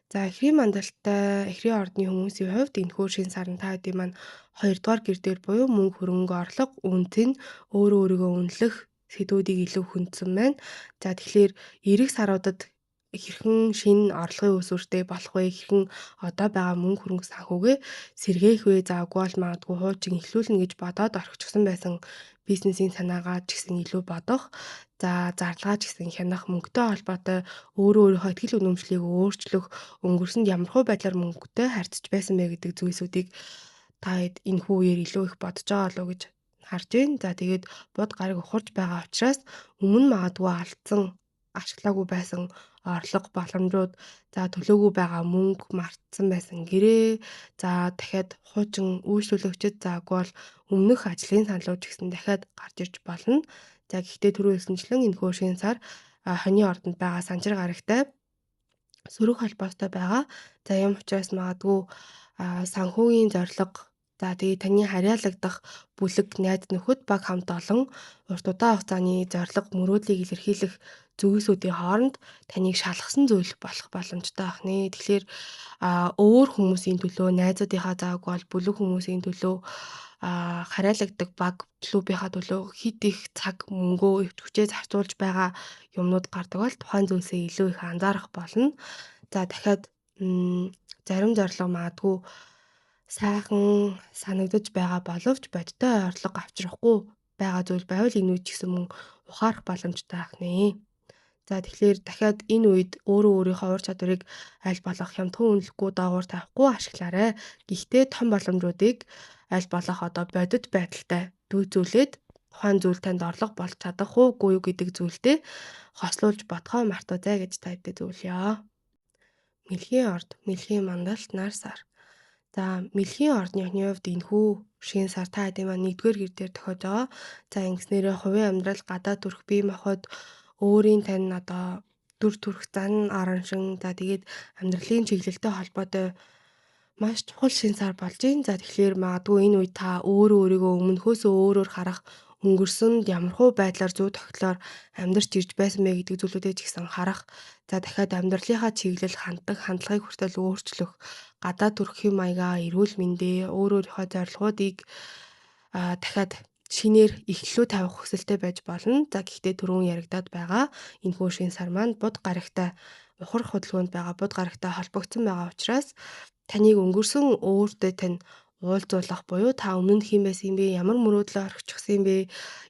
За эхрийн мандалттай эхрийн ордны хүмүүсийн хувьд энэхүү шин сарн та хэдийн маань 2 дугаар гэр дээр буюу мөнгө хөрөнгө орлого, үнэт нь өөрийгөө үнэлэх сэдвүүдийг илүү хүндсэн байна. За тэгэхээр эх саруудад хэрхэн шинэ орлогын үүсвэртэй болох вэ? Хэрхэн одоо байгаа мөнгө хөрөнгө санхүүгээ сэргээх вэ? За үгүй бол магадгүй хуучин эхлүүлнэ гэж бодоод орчихсон байсан бизнесийн санаагаа ч гэсэн илүү бодох. За зарлагаа ч гэсэн хянах, мөнгөтэй холбоотой өөрийнхөө итгэл үнэмшлийг өөрчлөх, өнгөрсөнд ямархуу байдлаар мөнгөтэй харьцаж байсан бэ гэдэг зүйлсүүдийг та энэхүү үеэр илүү их бодож байгаа болов уу гэж харж байна. За тэгээд бод гараг ухарж байгаа учраас өмнө магадгүй алдсан ашиглаагүй байсан орлого боломжууд, за төлөөгүй байгаа мөнгө, мартсан байсан гэрээ, за дахиад хуучин үйлчлүүлэгчид, за үгүй бол өмнөх ажлын саналууд гэсэн дахиад гарч ирж болно. За гэхдээ түрүү хэлсэнчлэн энэхүү шин сар хоньны ордонд байгаа санчир гарагтай сөрөг холбоотой байгаа. За юм учраас магадгүй санхүүгийн зорилго, за тэгээ таны харьяалагдах бүлэг, найз нөхөд баг хамт олон урт удаан хугацааны зорилго, мөрөөдлийг илэрхийлэх зүйлсүүдийн хооронд таныг шалгасан зүйл болох боломжтой байх нэ. Тэгэхээр өөр хүмүүсийн төлөө, найзуудынхаа заавгүй бол бүлэг хүмүүсийн төлөө харьяалагддаг баг клубийнхаа төлөө хит их цаг, мөнгөө, эвч хүчээ зарцуулж байгаа юмнууд гардаг бол тухайн зүйлсээ илүү их анзаарах болно. За дахиад зарим зорилго магадгүй сайхан санагдаж байгаа боловч бодиттой орлого авчрахгүй байгаа зүйл байвал энэ үед ч гэсэн мөн ухаарах боломжтой байх нэ. За тэгэхээр дахиад энэ үед өөрийнхөө ур чадварыг аль болох хямдхан үнэлэхгүй доогуур тавихгүй ашиглаарай. Гэхдээ том боломжуудыг аль болох одоо бодит байдалтай дүүцүүлээд тухайн зүйл танд орлого болж чадах уугүй юу гэдэг зүйлдээ хослуулж бодхоо мартаозай гэж та хэдэ зөвлөё. Мэлхийн орд, мэлхийн мандалт, нар сар. За мэлхийн ордны хувьд энэхүү шинэ сар та хэдийн маань 1-р гэр дээр тохиож байгаа. За ингэснээрээ хувийн амьдрал гадаад төрх бие махбод өөрийн тань одоо дүр төрх зан араншин за тэгээд амьдралын чиглэлтэй холбоотой маш чухал шинэ сар болж байна. За тэгэхээр магадгүй энэ үед та өөрөө өөрийгөө өмнөхөөсөө өөрөөр харах, өнгөрсөнд ямархуу байдлаар зүй тогтлоор амьдарч ирж байсан бэ гэдэг зүйлүүдээ ч гэсэн харах. За дахиад амьдралынхаа чиглэл ханддаг хандлагыг хүртэл өөрчлөх, гадаад төрхийн маягаа, эрүүл мэндээ, өөрийнхөө зорилгоодыг дахиад шинээр эхлэлөө тавих хүсэлтэй байж болно. За гэхдээ түрүүн яригадаад байгаа энэхүү шинэ сар маань бод гарагтай ухар хөдөлгөөнд байгаа бод гарагтай холбогдсон байгаа учраас таныг өнгөрсөн өөртөө тань уулзуулах буюу та өмнө нь хэн байсан юм бэ? Ямар мөрөөдлөө орхичихсан юм бэ?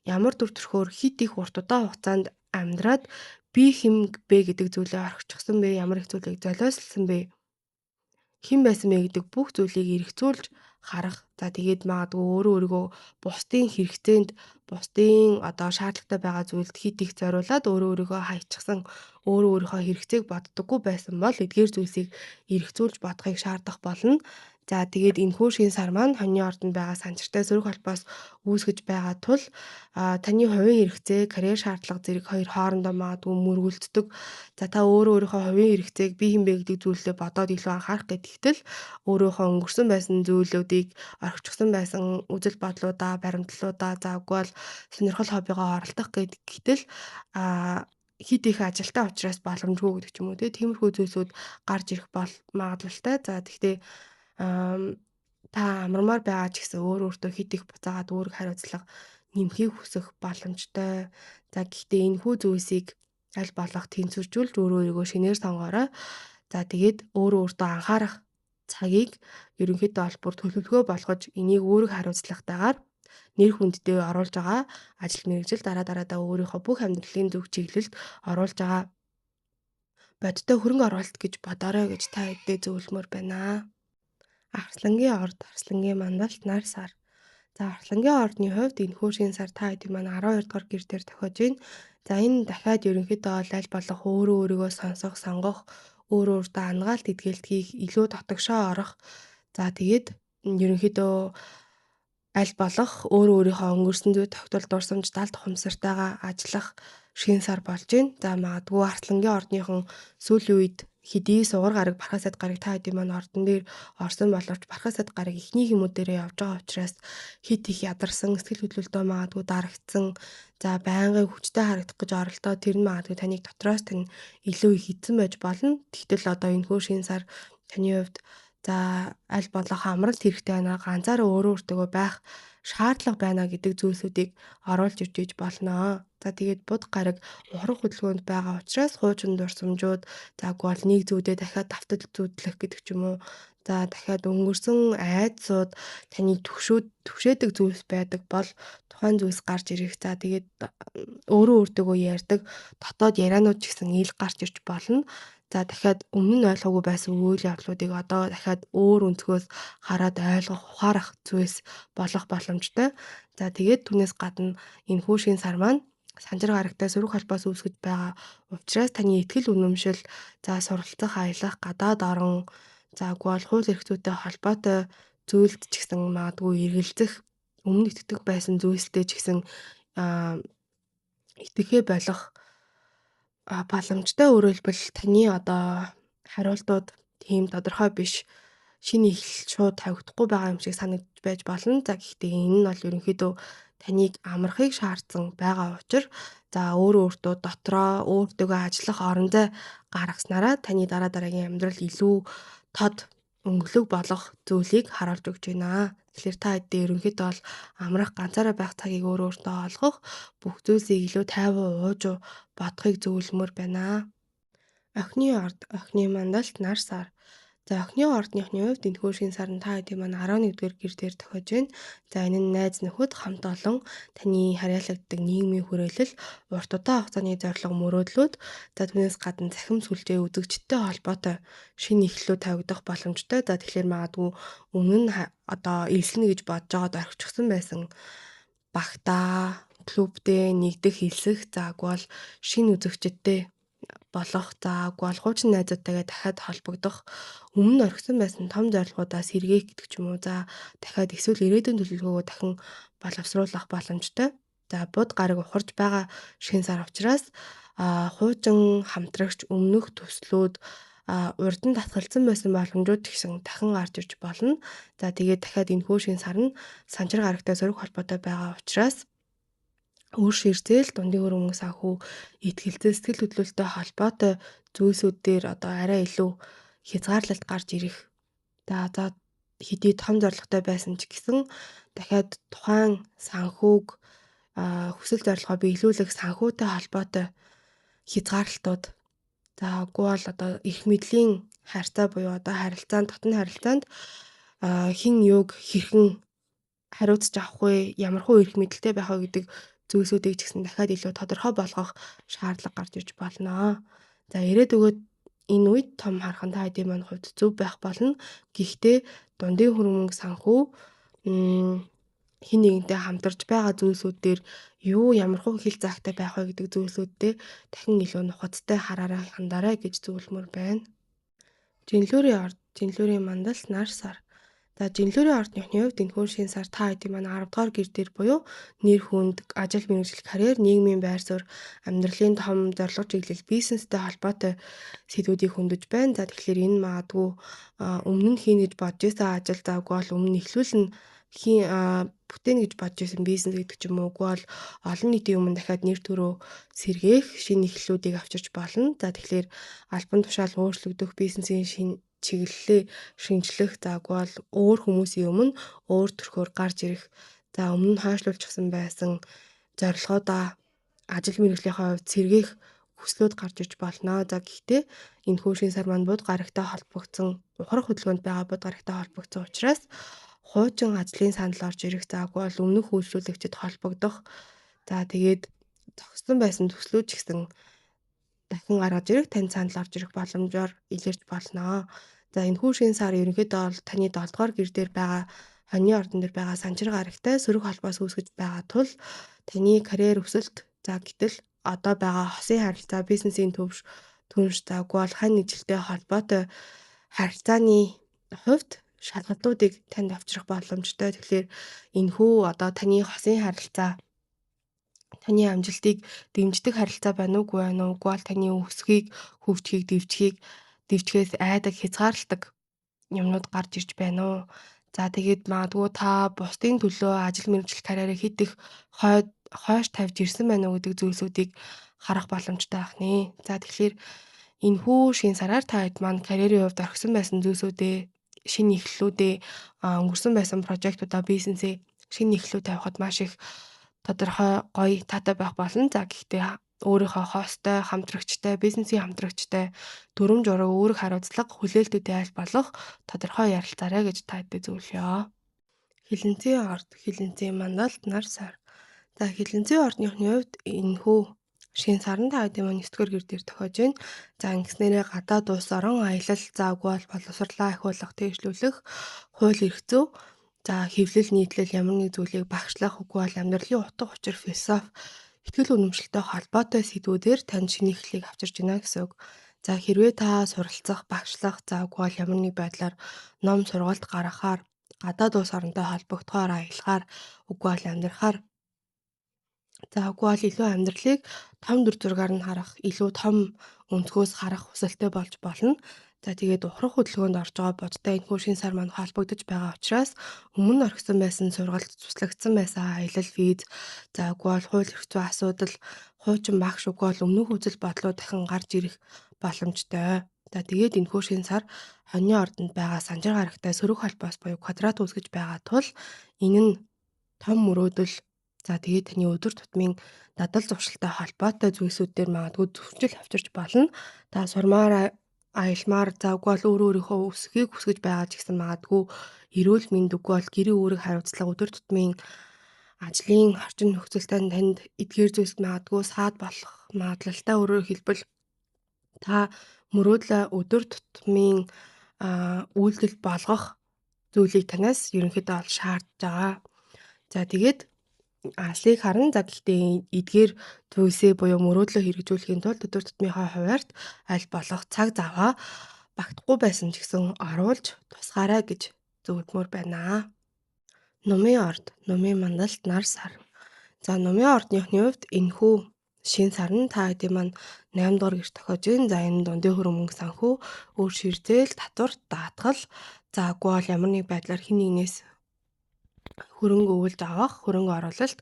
Ямар дүр төрхөөр хит их урт удаан хугацаанд амьдраад би хэн бэ гэдэг зүйлээ орхичихсан бэ? Ямар их зүйлийг золиослсон бэ? Хэн байсан бэ гэдэг бүх зүйлийг эргцүүлж харах. За тэгээд магадгүй өөрөө өөрийгөө бусдын хэрэгцээнд, бусдын одоо шаардлагатай байгаа зүйлд хит их зориулаад өөрөө өөрийгөө хаячихсан, өөрөө өөрийнхөө хэрэгцээг боддоггүй байсан бол эдгээр зүйлсийг эргцүүлж бодохыг шаардах болно. За тэгээд энэхүү шин сар маань хоньны ордонд байгаа санчиртай сөрөг холбоос үүсгэж байгаа тул таны хувийн хэрэгцээ, карьер шаардлага зэрэг хоёр хоорондоо магадгүй мөргөлддөг. За та өөрөө өөрийнхөө хувийн хэрэгцээг би хэн бэ гэдэг зүйлдээ бодоод илүү анхаарах гэдэгтэл өөрийнхөө өнгөрсөн байсан зүйлүүдийг орхичихсан байсан үзэл бодлуудаа, баримтлалуудаа заавгүй бол сонирхол хоббигоо оролдох гэдэгтэл хит их ажилтаа учраас боломжгүй гэдэг ч юм уу тиймэрхүү зүйлсүүд гарч ирэх бол магадлалтай. За тэгтээ ам та амармаар байгаа ч гэсэн өөр өөртөө хит их буцаагаад үүрэг хариуцлага нэмхийг хүсэх боломжтой. За гэхдээ энэхүү зүйлсийг аль болох тэнцвэржүүлж өөрөө өөрийгөө шинээр сонгоорой. За тэгээд өөрөө өөртөө анхаарах цагийг ерөнхийдөө бол бүр төлөвлөгөө болгож энийг үүрэг хариуцлагатайгаар нэр хүнддээ оруулж байгаа ажил мэргэжил дараадаа өөрийнхөө бүх амьдралын зөв чиглэлд оруулж байгаа бодиттой хөрөнгө оруулалт гэж бодоорой гэж та хэддээ зөвлөмөр байна. Арслангийн орд, арслангийн мандалт, нар сар. За арслангийн ордны хувьд энэхүү шинэ сар та хэдийн маань 12 дугаар гэр дээр тохиож байна. За энэ дахиад ерөнхийдөө бол аль болох өөрөө өөрийгөө сонсох, сонгох, өөрөө өөртөө ангаалт итгэлт хийх, илүү дотогшоо орох. За тэгээд ерөнхийдөө аль болох өөрөө өөрийнхөө өнгөрсөн зүй тогтвол дурсамж далд ухамсартайгаа ажиллах шинэ сар болж байна. За магадгүй арслангийн ордныхон сүүлийн үед хэдий сугар гараг бархасад гараг та хэдийн маань ордон дээр орсон боловч бархасад гараг ихний хүмүүдээрээ явж байгаа учраас хит их ядарсан сэтгэл хөдлөлтөө магадгүй дарагдсан. За байнгын хүчтэй харагдах гэж оролдоо тэр нь магадгүй таныг дотроос тань илүү их эзэн байж болно. Тэгтэл одоо энэхүү шинэ сар таны хувьд за аль болох амралт хэрэгтэй байна. Ганцаараа өөрөө өөртөө байх шаардлага байна гэдэг зүйлсүүдийг оруулж ижиж болно. За тэгээд бод гараг ухрах хөдөлгөөнд байгаа учраас хуучин дурсамжууд заагүй бол нэг зүйдээ дахиад давтал зүүдлэх гэдэг ч юм уу. За дахиад өнгөрсөн айдсууд таны төвшөөдөг зүйлс байдаг бол тухайн зүйлс гарч ирэх. За тэгээд өөрөө өөртөөгөө ярьдаг дотоод ярианууд ч гэсэн ил гарч ирж болно. За дахиад өмнө нь ойлгоогүй байсан үйл явдлуудыг одоо дахиад өөр өнцгөөс хараад ойлгох, ухаарах зүйлс болох боломжтой. За тэгээд түүнээс гадна энэхүү шин сар маань санжир гарагтай сөрөг холбоос үүсгэж байгаа учраас таны ихтгэл үнэмшил, за суралцах, аялах, гадаад орон, заагүй бол хууль эрх зүйтэй холбоотой зүйлд ч гэсэн магадгүй эргэлзэх, өмнө итгэдэг байсан зүйлстэй ч гэсэн итгэхээ болох боломжтой. Өөрөөр хэлбэл таны одоо хариултууд тийм тодорхой биш. Шинэ эхлэл шууд тавигдахгүй байгаа юм шиг санагдаж байж болно. За гэхдээ энэ нь бол ерөнхийдөө таныг амрахыг шаардсан байгаа учраас за өөрөө өөртөө дотроо өөртөөгөө ажиллах орон зай гаргаснараа таны дараагийн амьдрал илүү тод өнгөлөг болох зүйлийг харуулж өгч байна. Тэгэхээр та хэдийн ерөнхийдөө бол амрах ганцаараа байх цагийг өөрөө өөртөө олгох бүх зүйлсийг илүү тайван уужуу бодохыг зөвлөмөр байна. Охины орд, охины мандалт, нар сар. За охины ордныхны хувьд энэхүү шин сарн та хэдийн маань 11-р гэр дээр тохиож байна. За энэ нь найз нөхөд хамт олон таны харьяалагддаг нийгмийн хүрээлэл, урт удаан хугацааны зорилго мөрөөдлүүд, за түүнээс гадна цахим сүлжээ үзэгчдтэй холбоотой шинэ эхлэлүүд тавигдах боломжтой. За тэгэхээр магадгүй өмнө нь одоо элснэ гэж бодож байгаад орхичихсан байсан багтаа клубтэй нэгдэх хэлсэх заагүй бол шинэ үзэгчдтэй болох, за үгүй бол хуучин найзуудтайгаа дахиад холбогдох, өмнө нь орхисон байсан том зорилгоудаа сэргээх гэдэг ч юм уу. За дахиад эсвэл ирээдүйн төлөвлөгөөгөө дахин боловсруулах боломжтой. За буд гараг ухарж байгаа шинэ сар учраас хуучин хамтрагч өмнөх төслүүд урд нь татгалзсан байсан боломжууд гэсэн дахин гарч ирж болно. За тэгээд дахиад энэхүү шинэ сар нь санчир гарагтай сөрөг холбоотой байгаа учраас үр ширзэл, дундын хөрөнгө санхүү, итгэлцэл, сэтгэл хөдлөлтөй холбоотой зүйлсүүд дээр одоо арай илүү хязгаарлалт гарч ирэх. За хэдий том зорилготой байсан ч гэсэн дахиад тухайн санхүүг хүсэл зорилгоо биелүүлэх санхүүтэй холбоотой хязгаарлалтууд. За үгүй бол одоо эрх мэдлийн харьцаа буюу одоо харилцаанд, дотны харилцаанд хэн юуг хэрхэн хариуцж авах вэ? Ямархуу эрх мэдэлтэй байх вэ гэдэг зүйлсүүдийг ч гэсэн дахиад илүү тодорхой болгох шаардлага гарч ирж болно. За ирээд өгөөд энэ үед том хархан та хэдийн маань хувьд зөв байх болно. Гэхдээ дундын хөрөнгө санхүү хин нэгэнтэй хамтарч байгаа зүйлсүүд дээр юу ямархуу хил заагтай байх вэ гэдэг зүйлсүүдтэй дахин илүү нухацтай хараарай, хандаарай гэж зөвлөмөр байна. Жинлүүрийн орд, жинлүүрийн мандал, нар сар. За жинлүүрийн ордны хувьд энэхүү шинэ сар та хэдийн маань 10 дугаар гэр дээр буюу нэр хүнд, ажил мэргэжил, карьер, нийгмийн байр суурь, амьдралын том зорилго чиглэл, бизнестэй холбоотой сэдвүүдийг хөндөж байна. За тэгэхээр энэ магадгүй өмнө нь хийнэ гэж бодож исэн ажил завгүй бол өмнө нь эхлүүлнэ бүтээн гэж бодож исэн бизнес гэдэг ч юм уу, үгүй бол олон нийтийн өмнө дахиад нэр төрөө сэргээх шинэ эхлэлүүдийг авчирч болно. За тэгэхээр албан тушаал өөрчлөгдөх, бизнесийн шинэ чиглэлээ шинжлэх, заагүй бол өөр хүмүүсийн өмнө өөр төрхөөр гарч ирэх. За өмнө нь хойшлуулчихсан байсан зорилгоодоо ажил мэргэжлийнхээ хувьд сэргээх хүслүүд гарч ирж болно. За гэхдээ энэхүү шинэ сар маань буд гарагтай холбогдсон, ухрах хөдөлгөөнд байгаа буд гарагтай холбогдсон учраас хуучин ажлын санал орж ирэх, заагүй бол өмнөх үйлчлүүлэгчид холбогдох. За тэгээд зогссон байсан төслүүд ч гэсэн дахин гаргаж ирэх, танд санал орж ирэх боломжоор илэрч болно. За энэхүү шинэ сар ерөнхийдөө бол таны 7 дугаар гэр дээр байгаа хоньны ордон дээр байгаа санчир гарагтай сөрөг холбоос үүсгэж байгаа тул таны карьер өсөлт, за гэтэл одоо байгаа хосын харилцаа, бизнесийн түнш, заагүй бол хань нэгжилтэй холбоотой харилцааны хувьд шалгалтуудыг танд авчрах боломжтой. Тэгэхээр энэхүү одоо таны хосын харилцаа, таны амжилтыг дэмждэг харилцаа байна уугүй байна уу? Үгүй бол таны өсөхийг, хөгжихийг, дэвжихээс айдаг, хязгаарладаг юмнууд гарч ирж байна уу? За тэгээд магадгүй та бусдын төлөө ажил мэргэжил карьераа хэд их хойш тавьж ирсэн байна уу гэдэг зүйлсүүдийг харах боломжтой байх нэ. За тэгэхээр энэхүү шинэ сараар та хэд маань карьерийн хувьд орхисон байсан зүйлсүүдээ, шинэ эхлэлүүдээ, өнгөрсөн байсан прожектуудаа, бизнесээ шинэ эхлэлүүд тавихад маш их тодорхой, гоё, таатай байх болно. За гэхдээ өөрийнхөө хостой, хамтрагчтай, бизнесийн хамтрагчтай дүрм жураг, үүрэг хариуцлага, хүлээлтүүдээ аль болох тодорхой ярилцаарай гэж та хэдэд зөвлөё. Хилэнцгийн орд, хилэнцгийн мандалд, нар сар. За хилэнцгийн ордны хувьд энэхүү шинэ сарн та хэдийн маань 9-р гэр дээр тохиож байна. За ингэснээрээ гадаад улс орон аялал, заагүй бол боловсрлаа ахиулах, тэгшлүүлэх, хууль эрх зүй, за хэвлэл нийтлэл ямар нэг зүйлийг багшлах, үгүй бол амьдралын утга учир, философи, итгэл үнэмшилтэй холбоотой сэдвүүдээр тань шинэ эхлэлийг авчирч байна гэсэн үг. За хэрвээ та суралцах, багшлах, заагүй бол ямар нэг байдлаар ном сургалт гаргахаар, гадаад улс оронтой холбогдохоор, аялахаар, үгүй бол амьдрахаар, за үгүй бол илүү амьдралыг том дүр зургаар нь харах, илүү том өнцгөөс харах хүсэлтэй болж болно. За тэгээд ухрах хөдөлгөөнд орж байгаа бодтой энэхүү шинэ сар маань холбогдож байгаа учраас өмнө нь орхисон байсан сургалт, туслагдсан байсан аялал виз, за үгүй бол хууль эрх зүй асуудал, хуучин багш, үгүй бол өмнөх үзэл бодлоо дахин гарч ирэх боломжтой. За тэгээд энэхүү шинэ сар хоньны ордонд байгаа санчир гарагтай сөрөг холбоос буюу квадрат үүсгэж байгаа тул энэ нь том мөрөөдөл, за тэгээд таны өдөр тутмын дадал зуршилтай холбоотой зүйлсүүд дээр магадгүй зөрчил авчирч болно. Та сурмаар, аялмаар, за үгүй бол өөрийнхөө өсөхийг хүсгэж байгаа ч гэсэн магадгүй эрүүл мэнд, үгүй бол гэрийн үүрэг хариуцлага, өдөр тутмын ажлын орчин нөхцөлтэй танд эдгээр зүйлс магадгүй саад болох магадлалтай, өөрөөр хэлбэл та мөрөөдлөө өдөр тутмын үйлдэл болгох зүйлийг танаас ерөнхийдөө ол шаардж байгаа. За тэгээд Алсыг харна. За гэхдээ эдгээр зүйлсээ буюу мөрөөдлөө хэрэгжүүлэхийн тулд өдөр тутмынхаа хуваарьт аль болох цаг заваа багтахгүй байсан ч гэсэн оруулж тусгаарай гэж зөвлөмөр байна. Нумын орд, нумын мандалд нар сар. За нумын ордныхны хувьд энэхүү шин сар нь та хэдийн маань 8 дугаар гэрт тохиож байна. За энэ дундын хөрөнгө санхүү, өөр ширзээл, татвар, даатгал, за үгүй бол ямар нэг байдлаар хэн нэгнээс хөрөнгө өвөлж авах, хөрөнгө оруулалт,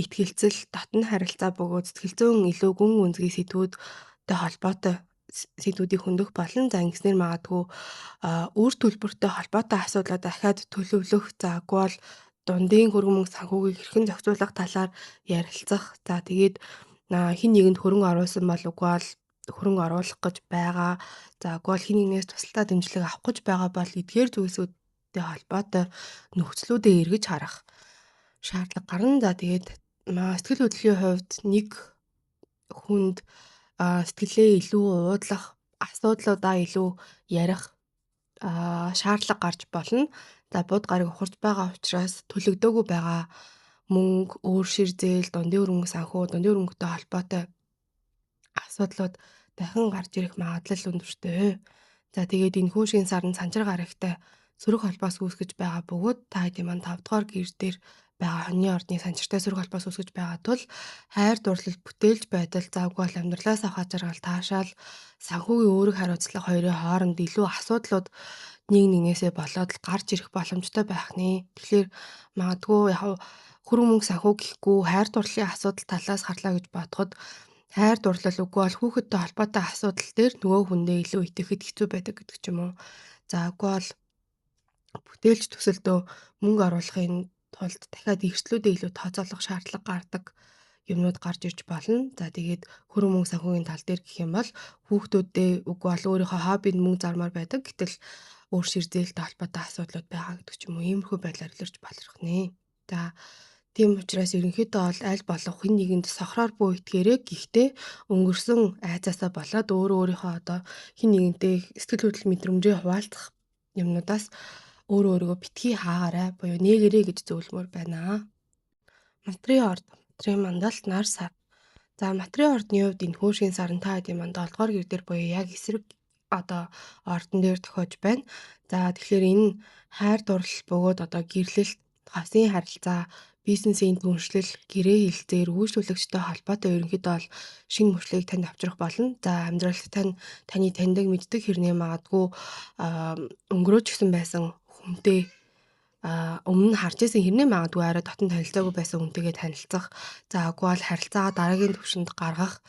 итгэлцэл, дотн харилцаа бөгөөд сэтгэл зүйн илүү гүн гүнзгий сэдвүүдтэй холбоотой сэдвүүдийг хөндөх болно. За ингэснээр магадгүй үр төлбөртэй холбоотой асуудлаа дахиад төлөвлөх, за үгүй бол дундын хөрөнгө мөнгө санхүүгийг хэрхэн зохицуулах талаар ярилцах. За тэгээд хин нэгэнд хөрөнгө оруулсан бол үгүй бол хөрөнгө оруулах гэж байгаа. За үгүй бол хин нэгнээс тусалтай дэмжлэг авах гэж байгаа бол эдгээр зүйлсүүдтэй холбоотой нөхцлүүдээ эргэж харах шаардлага гарна. За тэгээд сэтгэл хөдлөлийн хувьд нэг хүнд сэтгэлээ илүү уудлах, асуудлуудаа илүү ярих шаардлага гарч болно. За бууд гарыг ухарч байгаа учраас төлөгдөөгүй байгаа мөнгө, өөр шир зээл, дундын хөрөнгө санхүү, дундын хөрөнгөтэй холбоотой асуудлууд дахин гарч ирэх магадлал өндөртэй. За тэгээд энэхүү шин сарн санчир гарагтай сөрөг холбоос үүсгэж байгаа бөгөөд та хэдийн маань 5 дугаар гэр дээр байгаа хоньны ордны санчиртай сөрөг холбоос үүсгэж байгаа тул хайр дурлал бүтээлж байдал заавгүй бол амьдралаас авах жаргал таашаал санхүүгийн өөрөг хариуцлага хоёрын хооронд илүү асуудлууд нэг нэгнээсээ болоод л гарч ирэх боломжтой байх нэ. Тэгэхээр магадгүй яг хөрөнгө мөнгө санхүү гэхгүй хайр дурлалын асуудал талаас харлаа гэж бодоход хайр дурлал үгүй бол хүүхэдтэй холбоотой асуудал дээр нөгөө хүндээ илүү итгэхэд хэцүү байдаг гэдэг ч юм уу. За үгүй бол бүтээлч төсөлдөө мөнгө оруулахын тулд дахиад эрсдлүүдээ илүү тооцоолох шаардлага гардаг юмнууд гарч ирж болно. За тэгээд хөрөнгө мөнгө санхүүгийн тал дээр гэх юм бол хүүхдүүдээ үгүй бол өөрийнхөө хоббинд мөнгө зармаар байдаг. Гэтэл өөр шир зээлтэй холбоотой асуудлууд байгаа гэдэг ч юм уу. Иймэрхүү байдлаар илэрч болох нэ. За тийм учраас ерөнхийдөө бол аль болох хэн нэгэнд сохроор буу итгээрэй. Гэхдээ өнгөрсөн айцаасаа болоод өөрийнхөө одоо хэн нэгэнтэй сэтгэл хөдлөл мэдрэмжээ хуваалцах юмнуудаас өөрөө өөрийгөө битгий хаагаарай. Буюу нээгэрэй гэж зөвлөмөр байна. Матрийн орд, матрийн мандалт нар сар. За матрийн ордны хувьд энэхүү шин сарн та хэдийн маань 7 дугаар гэр дээр буюу яг эсрэг одоо ордон дээр тохиож байна. За тэгэхээр энэ хайр дурлал бөгөөд одоо гэрлэлт, хавсын харилцаа, бизнесийн түншлэл, гэрээ хэлцээр үйлчлүүлэгчтэй холбоотой ерөнхийдөө бол шинэ мөчлөгийг танд авчрах болно. За амьдралд таны таньдаг мэддэг хэрнээ магадгүй өнгөрөөж гисэн байсан хүнтэй өмнө нь харж исэн хэрнээ магадгүй арай дотн танилцаагүй байсан хүнтэйгээ танилцах. За үгүй бол харилцаагаа дараагийн түвшинд гаргах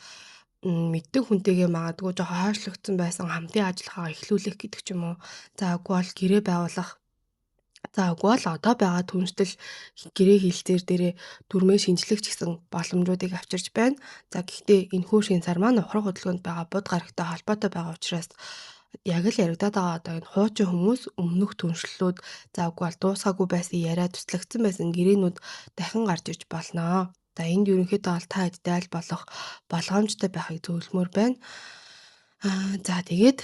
мэддэг хүнтэйгээ магадгүй жоохон хойшлогдсон байсан хамтын ажиллагаагаа эхлүүлэх гэдэг ч юм уу. За үгүй бол гэрээ байгуулах. За үгүй бол одоо байгаа түншлэл гэрээ хэлцээр дээрээ дүрмээ шинжлэх ч гэсэн боломжуудыг авчирч байна. За гэхдээ энэхүү шин сар маань ухрах хөдөлгөөнд байгаа бод гарагтай холбоотой байгаа учраас яг л яригадаад байгаа одоо энэ хуучин хүмүүс өмнөх түншлэлүүд за үгүй бол дуусгаагүй байсан яриа туслагдсан байсан гэрээнүүд дахин гарч иж болно. За энд ерөнхийдөө бол та хэдтэй аль болох болгоомжтой байхыг зөвлөмөр байна. За тэгээд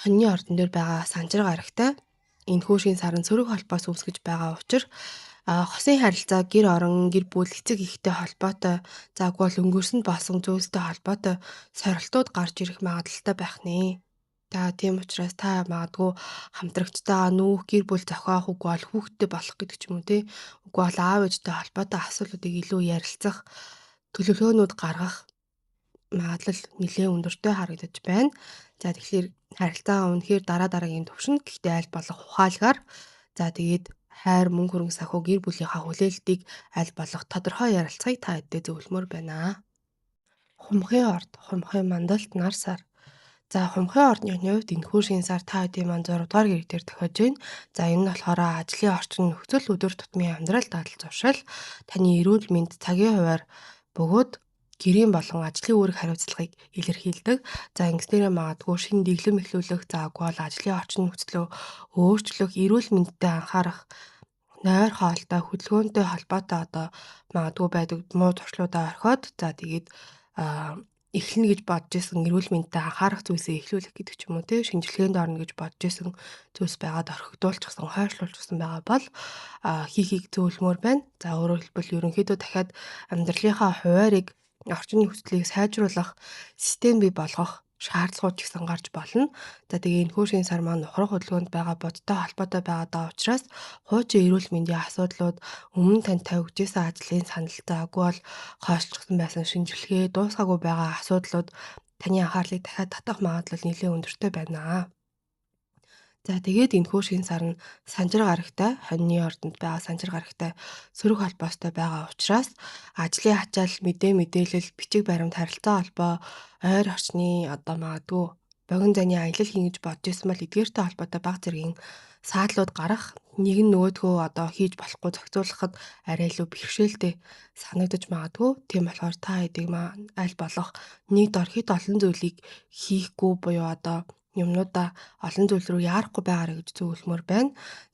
хоньны ордон дээр байгаа санчир гарагтай энэхүү шин сарын сөрөг холбоос үүсгэж байгаа учраас хосын харилцаа, гэр орон, гэр бүл, эцэг эхтэй холбоотой, за үгүй бол өнгөрсөнд болсон зүйлстэй холбоотой сорилтууд гарч ирэх магадaltaй байх нэ. За тийм учраас та магадгүй хамтрагчтайгаа нүүх, гэр бүл зохиох, үгүй бол хүүхэдтэй болох гэдэг ч юм уу те. Үгүй бол аав ээжтэй холбоотой асуудлуудыг илүү ярилцах, төлөвлөгөөнүүд гаргах магадлал нэлээд өндөртэй харагдаж байна. За тэгэхээр харилцаагаа үнэхээр дараагийн төвшөнд гэхдээ аль болох ухаалгаар за тэгээд хайр мөнгө хөрөнгө санхүү гэр бүлийнхаа хүлээлтийг аль болох тодорхой ярилцахыг та хэддээ зөвлөмөр байна. Хумхын орд, хумхын мандалт нар сар. За хумхын ордны хувьд энэхүү шин сар та хэдийн маань 6 дугаар гэр дээр тохиож байна. За энэ нь болохоор ажлын орчин нөхцөл өдөр тутмын амьдрал дадал зуршил, таны эрүүл мэнд, цагийн хуваар бөгөөд гэрийн болон ажлын үүрэг хариуцлагыг илэрхийлдэг. За ингэснээр магадгүй шинэ дэглэм эхлүүлэх, заагүй бол ажлын орчин нөхцлөө өөрчлөх, эрүүл мэндэд анхаарах, нойр хоолтой, хөдөлгөөнтэй холбоотой одоо магадгүй байдаг муу туршлуудаа орхиод за тэгээд эхлэнэ гэж бодож исэн эрүүл мэндэд анхаарах зүйлсээ эхлүүлэх гэдэг ч юм уу те шинжилгээнд орно гэж бодож исэн зүйлс байгаад орхигдуулчихсан, хойшлуулчихсан байгаа бол хийхийг зөвлөмөр байна. За өөрөөр хэлбэл ерөнхийдөө дахиад амьдралынхаа хуваарийг орчин нөхцөлийг сайжруулах систем бий болгох шаардлагууд ч гэсэн гарч болно. За тэгээ энэхүү шин сар маань нухрах хөдөлгөөнд байгаа бодтой холбоотой байгаа учраас хуучин эрүүл мэндийн асуудлууд өмнө тань тавигдсан ажлын саналтай агуу бол хойшлогдсон байсан шинжилгээ дуусгаагүй байгаа асуудлууд таны анхаарлыг дахиад татах магадлал нэлээд өндөртэй байна. За тэгээд энэхүү шин сар нь санжир гарагтай, хоньны ордонд байгаа санжир гарагтай сөрөг холбоостой байгаа учраас ажлын ачаал, мэдээлэл, бичиг баримт, харилцаа холбоо, ойр орчны одоо магадгүй богино зайны аялал хийн гэж бодож исэн бол эдгээртэй холбоотой бага зэргийн саадлууд гарах, нэг нь нөгөөдгөө одоо хийж болохгүй зохицуулахад арай илүү бэрхшээлтэй санагдаж магадгүй. Тийм болохоор та хэдийг маань аль болох нэг дор хэд олон зүйлийг хийхгүй буюу одоо юмнуудаа олон зүйл рүү яарахгүй байгаарай гэж зөвлөмөр байна.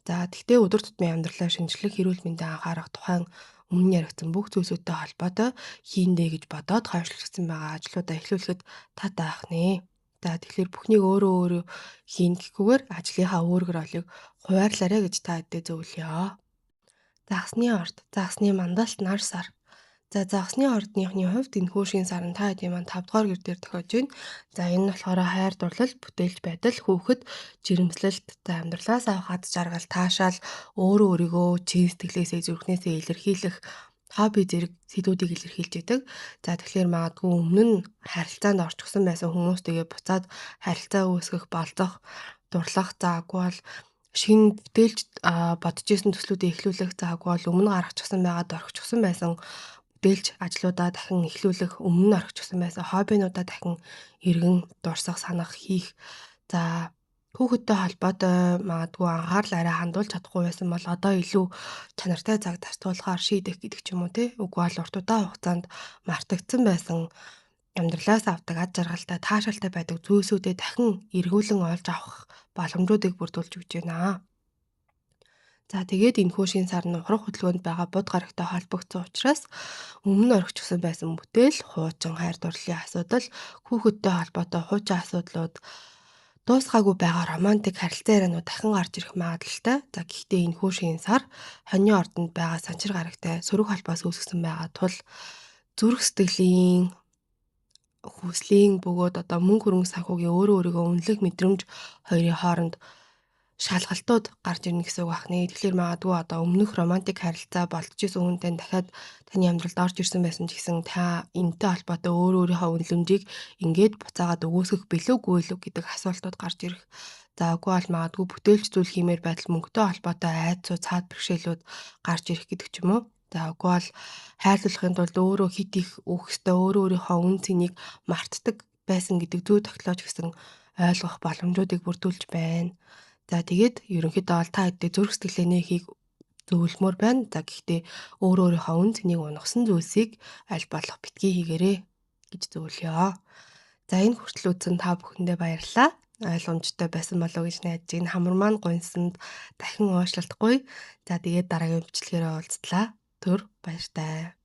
За тэгтээ өдөр тутмын амьдралаа шинжлэх эрүүл мэндэд анхаарах тухайн өмнө яригдсан бүх зүйлсүүдтэй холбоотой хийндэ гэж бодоод хойшлогдсон байгаа ажлуудаа эхлүүлэхэд таатай ах нэ. За тэгэхээр бүхнийг өөрөө өөрөө хийн гэхгүйгээр ажлынхаа үүрэг ролыг хуваарлаарай гэж та хэдтэй зөвлөё. Загсны орд, загсны мандалт нар сар. За загсны ордныхны хувьд энэхүү шин сар нь та хэдийн маань 5 дугаар гэр дээр тохиож байна. За энэ нь болохоор хайр дурлал, бүтээлч байдал, хүүхэд, жирэмслэлт, за амьдралаас авах аз жаргал, таашаал, өөрөө өөрийгөө чин сэтгэлээсээ зүрхнээсээ илэрхийлэх хобби зэрэг сэдвүүдийг илэрхийлж идэг. За тэгэхээр магадгүй өмнө нь харилцаанд орчихсон байсан хүмүүстэйгээ буцаад харилцаа үүсгэх, болцох, дурлах заагүй бол шинэ бүтээлч бодож исэн төслүүдээ эхлүүлэх заагүй бол өмнө гаргачихсан байгаад орхичихсан байсан бүтээлч ажлуудаа дахин эхлүүлэх, өмнө нь орхичихсан байсан хоббинуудаа дахин эргэн дурсах, санах, хийх. За хүүхэдтэй холбоотой магадгүй анхаарал арай хандуулж чадахгүй байсан бол одоо илүү чанартай цаг зарцуулахаар шийдэх гэдэг ч юм уу те. Үгүй бол урт удаан хугацаанд мартагдсан байсан амьдралаас авдаг аз жаргалтай, таашаалтай байдаг зүйлсүүдээ дахин эргүүлэн олж авах боломжуудыг бүрдүүлж өгч байна. За тэгээд энэхүү шин сар нь ухрах хөдөлгөөнд байгаа буд гарагтай холбогдсон учраас өмнө нь орхичихсан байсан бүтээл, хуучин хайр дурлалын асуудал, хүүхэдтэй холбоотой хуучин асуудлууд дуусгаагүй байгаа романтик харилцаа ярианууд дахин гарч ирэх магадлалтай. За гэхдээ энэхүү шин сар хоньны ордонд байгаа санчир гарагтай сөрөг холбоос үүсгэсэн байгаа тул зүрх сэтгэлийн хүслийн бөгөөд одоо мөнгө хөрөнгө санхүүгийн өөрөө өөрийгөө үнэлэх мэдрэмж хоёрын хооронд шалгалтууд гарч ирнэ гэсэн үг бахны. Тэгэхээр магадгүй одоо өмнөх романтик харилцаа болтож исэн хүнтэй дахиад таны амьдралд орж ирсэн байсан ч гэсэн та энэтэй холбоотой өөрийнхөө үнэлэмжийг ингээд буцаагаад өгөөсгөх билүүгүй л гэдэг асуултууд гарч ирэх. За үгүй бол магадгүй бүтээлч зүйл хиймээр байтал мөнгөтэй холбоотой айцуу цаад бэрхшээлүүд гарч ирэх гэдэг ч юм уу. За үгүй бол хайрлуулахын тулд өөрөө хит их өгөх ёстой, өөрийнхөө үн цэнийг мартдаг байсан гэдэг зүй тогтолцоож гэсэн ойлгох боломжуудыг бүрдүүлж байна. За тэгээд ерөнхийдөө бол та хэдий зүрх сэтгэлээ нээхийг зөвлөмөр байна. За гэхдээ өөрийнхөө үн цэнийг унгасан зүйлсийг аль болох битгий хийгээрэй гэж зөвлөё. За энэ хүртэл үзсэн та бүхэндээ баярлалаа. Ойлгомжтой байсан болов уу гэж найдаж байна. Хамар маань гонсонд дахин уушлалтгүй. За тэгээд дараагийн бичлэгээрээ уулзтлаа. Түр баяртай.